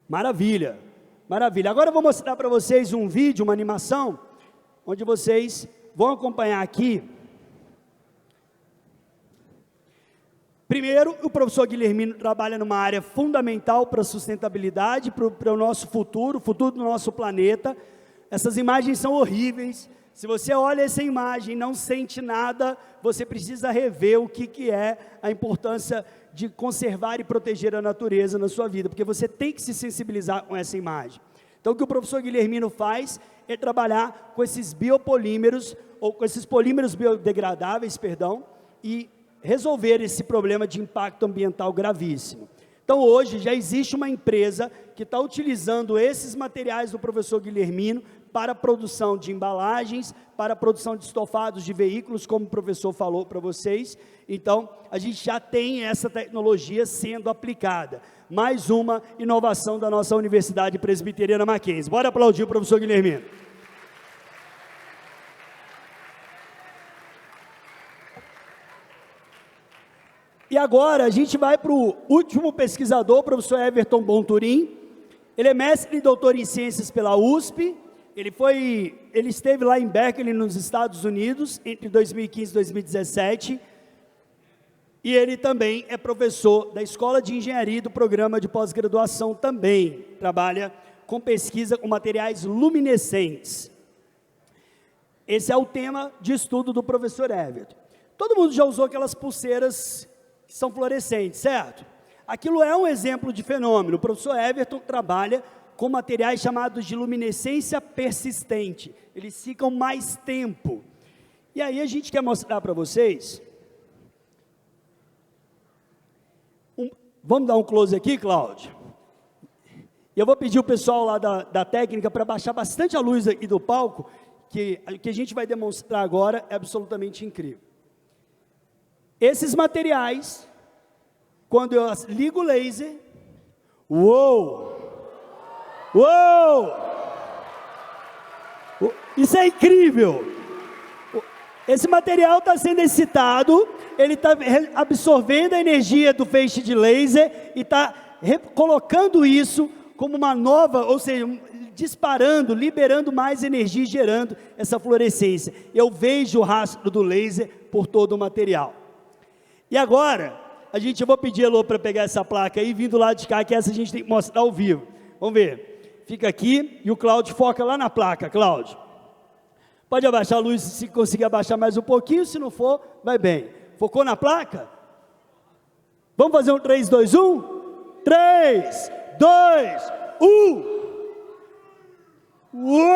Maravilha, maravilha. Agora eu vou mostrar para vocês um vídeo, uma animação, onde vocês vão acompanhar aqui. Primeiro, o professor Guilhermino trabalha numa área fundamental para a sustentabilidade, para o nosso futuro, o futuro do nosso planeta. Essas imagens são horríveis. Se você olha essa imagem e não sente nada, você precisa rever o que é a importância de conservar e proteger a natureza na sua vida, porque você tem que se sensibilizar com essa imagem. Então, o que o professor Guilhermino faz é trabalhar com esses biopolímeros, ou com esses polímeros biodegradáveis, e resolver esse problema de impacto ambiental gravíssimo. Então, hoje, já existe uma empresa que está utilizando esses materiais do professor Guilhermino para a produção de embalagens, para a produção de estofados de veículos, como o professor falou para vocês. Então, a gente já tem essa tecnologia sendo aplicada. Mais uma inovação da nossa Universidade Presbiteriana Mackenzie. Bora aplaudir o professor Guilhermino. E agora a gente vai para o último pesquisador, o professor Everton Bonturim. Ele é mestre e doutor em ciências pela USP. Ele esteve lá em Berkeley, nos Estados Unidos, entre 2015 e 2017. E ele também é professor da Escola de Engenharia e do programa de pós-graduação também. Trabalha com pesquisa com materiais luminescentes. Esse é o tema de estudo do professor Everton. Todo mundo já usou aquelas pulseiras que são fluorescentes, certo? Aquilo é um exemplo de fenômeno. O professor Everton trabalha com materiais chamados de luminescência persistente. Eles ficam mais tempo. E aí a gente quer mostrar para vocês. Vamos dar um close aqui, Cláudio? E eu vou pedir o pessoal lá da técnica para baixar bastante a luz aqui do palco, que a gente vai demonstrar agora é absolutamente incrível. Esses materiais, quando eu ligo o laser, uou! Uou! Isso é incrível! Esse material está sendo excitado, ele está absorvendo a energia do feixe de laser e está colocando isso como uma nova, ou seja, disparando, liberando mais energia e gerando essa fluorescência. Eu vejo o rastro do laser por todo o material. E agora, eu vou pedir a Elô para pegar essa placa aí, vindo lá de cá, que essa a gente tem que mostrar ao vivo. Vamos ver. Fica aqui e o Cláudio foca lá na placa, Cláudio. Pode abaixar a luz, se conseguir abaixar mais um pouquinho, se não for, vai bem. Focou na placa? Vamos fazer um 3, 2, 1? 3, 2, 1. Uau!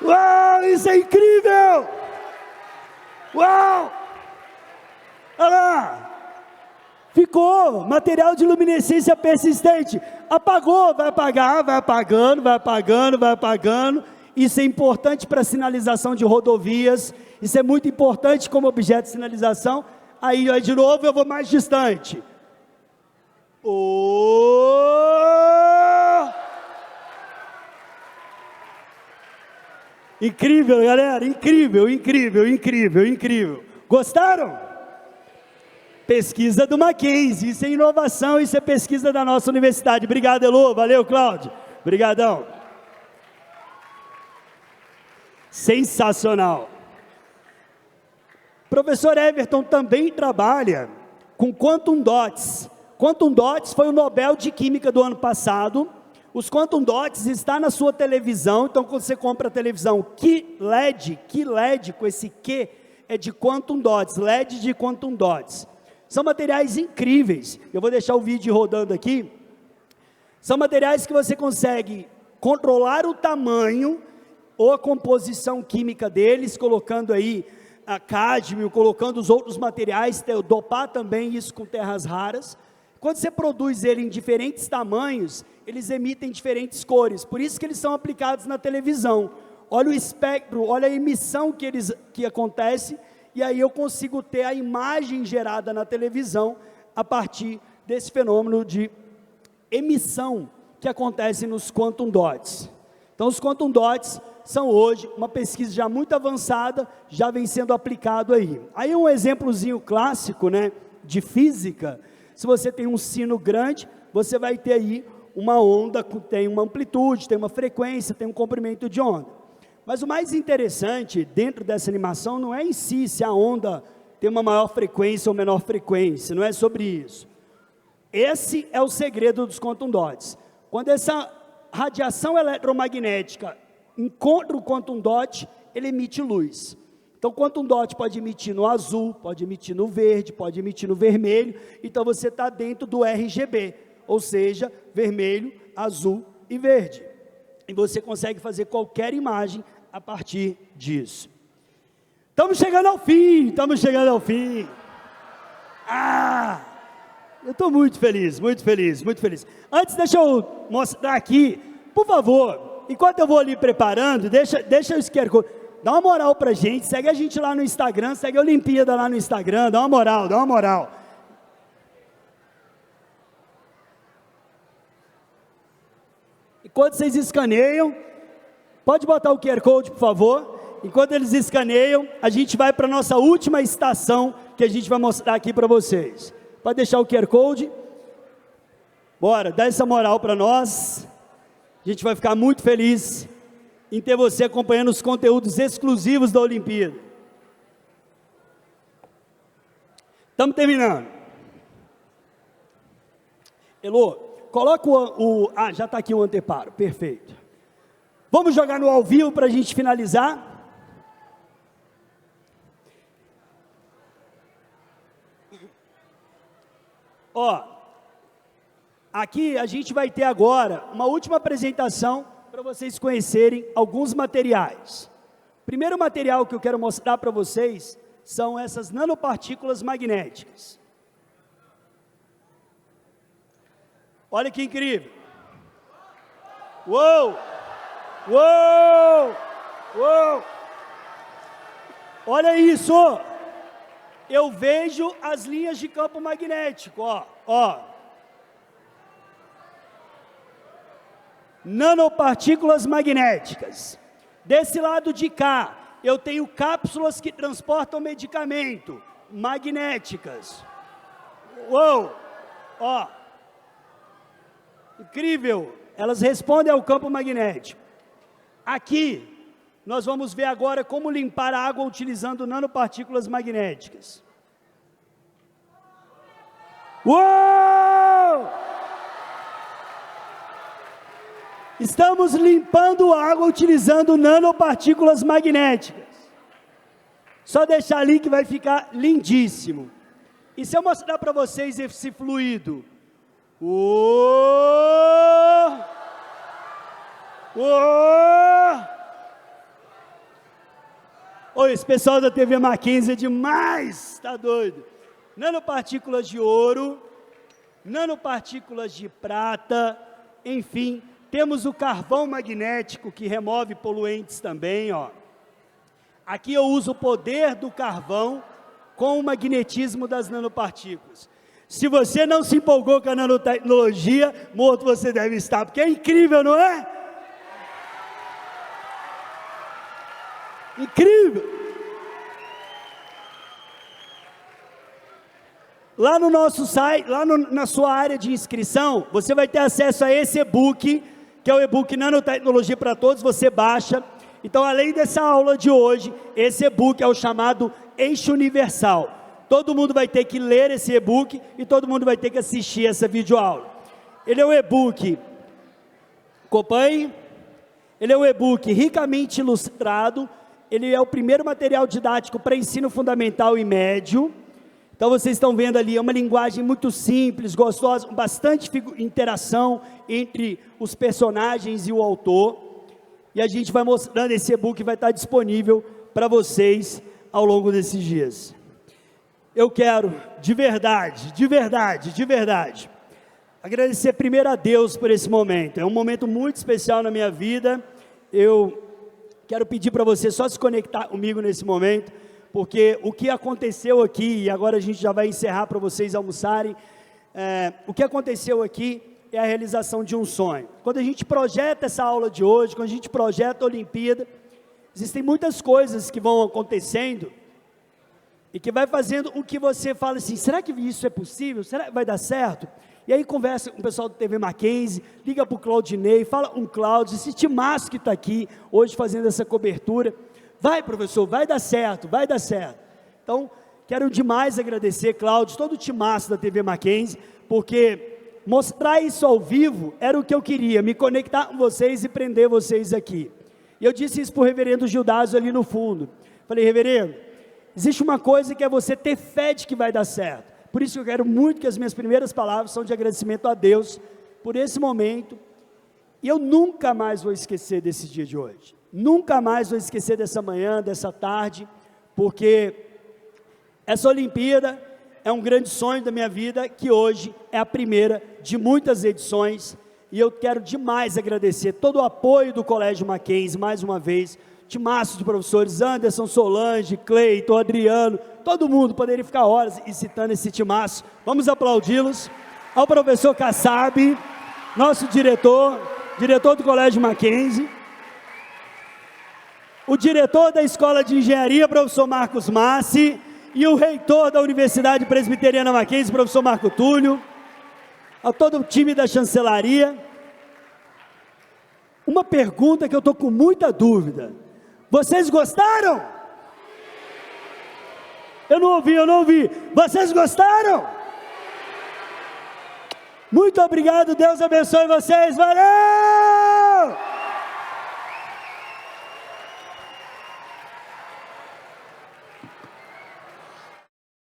Uau, isso é incrível! Uau! Olha lá! Ficou material de luminescência persistente. Apagou, vai apagar, vai apagando, vai apagando, vai apagando. Isso é importante para sinalização de rodovias. Isso é muito importante como objeto de sinalização. Aí, de novo, eu vou mais distante. Incrível, galera, incrível, incrível, incrível, incrível. Gostaram? Pesquisa do Mackenzie, isso é inovação, isso é pesquisa da nossa universidade. Obrigado, Elô, valeu, Cláudio. Obrigadão. Sensacional. Professor Everton também trabalha com Quantum Dots. Quantum Dots foi o Nobel de Química do ano passado. Os Quantum Dots está na sua televisão, então quando você compra a televisão QLED com esse Q é de Quantum Dots, LED de Quantum Dots. São materiais incríveis, eu vou deixar o vídeo rodando aqui. São materiais que você consegue controlar o tamanho ou a composição química deles, colocando aí a cádmio, colocando os outros materiais, dopar também isso com terras raras. Quando você produz ele em diferentes tamanhos, eles emitem diferentes cores, por isso que eles são aplicados na televisão. Olha o espectro, olha a emissão que acontece, e aí eu consigo ter a imagem gerada na televisão a partir desse fenômeno de emissão que acontece nos Quantum Dots. Então os Quantum Dots são hoje uma pesquisa já muito avançada, já vem sendo aplicado aí. Aí um exemplozinho clássico, né, de física. Se você tem um sino grande, você vai ter aí uma onda que tem uma amplitude, tem uma frequência, tem um comprimento de onda. Mas o mais interessante dentro dessa animação não é em si se a onda tem uma maior frequência ou menor frequência, não é sobre isso. Esse é o segredo dos Quantum Dots. Quando essa radiação eletromagnética encontra o Quantum Dot, ele emite luz. Então, o Quantum Dot pode emitir no azul, pode emitir no verde, pode emitir no vermelho. Então, você está dentro do RGB, ou seja, vermelho, azul e verde. E você consegue fazer qualquer imagem a partir disso. Estamos chegando ao fim, estamos chegando ao fim. Eu estou muito feliz, muito feliz, muito feliz. Antes, deixa eu mostrar aqui, por favor, enquanto eu vou ali preparando, deixa eu QR Code. Dá uma moral pra gente, segue a gente lá no Instagram, segue a Olimpíada lá no Instagram, dá uma moral, dá uma moral. Enquanto vocês escaneiam, pode botar o QR Code, por favor. Enquanto eles escaneiam, a gente vai para a nossa última estação, que a gente vai mostrar aqui para vocês. Pode deixar o QR Code. Bora, dá essa moral para nós. A gente vai ficar muito feliz em ter você acompanhando os conteúdos exclusivos da Olimpíada. Estamos terminando. Elô, coloca já está aqui o anteparo, perfeito. Vamos jogar no ao vivo para a gente finalizar? Ó, aqui a gente vai ter agora uma última apresentação para vocês conhecerem alguns materiais. O primeiro material que eu quero mostrar para vocês são essas nanopartículas magnéticas. Olha que incrível. Uou! Uou! Uou! Olha isso! Eu vejo as linhas de campo magnético, ó. Nanopartículas magnéticas. Desse lado de cá, eu tenho cápsulas que transportam medicamento, magnéticas. Uou! Ó. Incrível! Elas respondem ao campo magnético. Aqui, nós vamos ver agora como limpar a água utilizando nanopartículas magnéticas. Uou! Estamos limpando a água utilizando nanopartículas magnéticas. Só deixar ali que vai ficar lindíssimo. E se eu mostrar para vocês esse fluido? Oi, esse pessoal da TV Mackenzie é demais, tá doido? Nanopartículas de ouro, nanopartículas de prata, enfim, temos o carvão magnético que remove poluentes também, ó. Aqui eu uso o poder do carvão com o magnetismo das nanopartículas. Se você não se empolgou com a nanotecnologia, morto você deve estar, porque é incrível, não é? Incrível! Lá no nosso site, na sua área de inscrição, você vai ter acesso a esse e-book, que é o e-book Nanotecnologia para Todos, você baixa. Então, além dessa aula de hoje, esse e-book é o chamado Eixo Universal. Todo mundo vai ter que ler esse e-book e todo mundo vai ter que assistir essa videoaula. Ele é um e-book, acompanhe, ele é um e-book ricamente ilustrado, ele é o primeiro material didático para ensino fundamental e médio. Então vocês estão vendo ali, é uma linguagem muito simples, gostosa, bastante interação entre os personagens e o autor. E a gente vai mostrando esse e-book que vai estar disponível para vocês ao longo desses dias. Eu quero, de verdade, agradecer primeiro a Deus por esse momento. É um momento muito especial na minha vida. Eu quero pedir para você só se conectar comigo nesse momento, porque o que aconteceu aqui, e agora a gente já vai encerrar para vocês almoçarem, o que aconteceu aqui é a realização de um sonho. Quando a gente projeta essa aula de hoje, quando a gente projeta a Olimpíada, existem muitas coisas que vão acontecendo, e que vai fazendo o que você fala assim, será que isso é possível? Será que vai dar certo? E aí conversa com o pessoal do TV Mackenzie, liga para o Claudinei, fala com o Cláudio, esse timaço que está aqui hoje fazendo essa cobertura, vai professor, vai dar certo, vai dar certo. Então, quero demais agradecer, Cláudio, todo o timaço da TV Mackenzie, porque mostrar isso ao vivo era o que eu queria, me conectar com vocês e prender vocês aqui. E eu disse isso para o reverendo Gildásio ali no fundo, falei, reverendo, existe uma coisa que é você ter fé de que vai dar certo. Por isso eu quero muito que as minhas primeiras palavras são de agradecimento a Deus por esse momento. E eu nunca mais vou esquecer desse dia de hoje. Nunca mais vou esquecer dessa manhã, dessa tarde, porque essa Olimpíada é um grande sonho da minha vida, que hoje é a primeira de muitas edições. E eu quero demais agradecer todo o apoio do Colégio Mackenzie, mais uma vez, timaço de professores, Anderson, Solange, Cleiton, Adriano, todo mundo, poderia ficar horas citando esse timaço. Vamos aplaudi-los. Ao professor Kassab, nosso diretor do Colégio Mackenzie, o diretor da Escola de Engenharia, professor Marcos Massi, e o reitor da Universidade Presbiteriana Mackenzie, professor Marco Túlio, a todo o time da chancelaria. Uma pergunta que eu estou com muita dúvida, vocês gostaram? Eu não ouvi. Vocês gostaram? Muito obrigado, Deus abençoe vocês, valeu!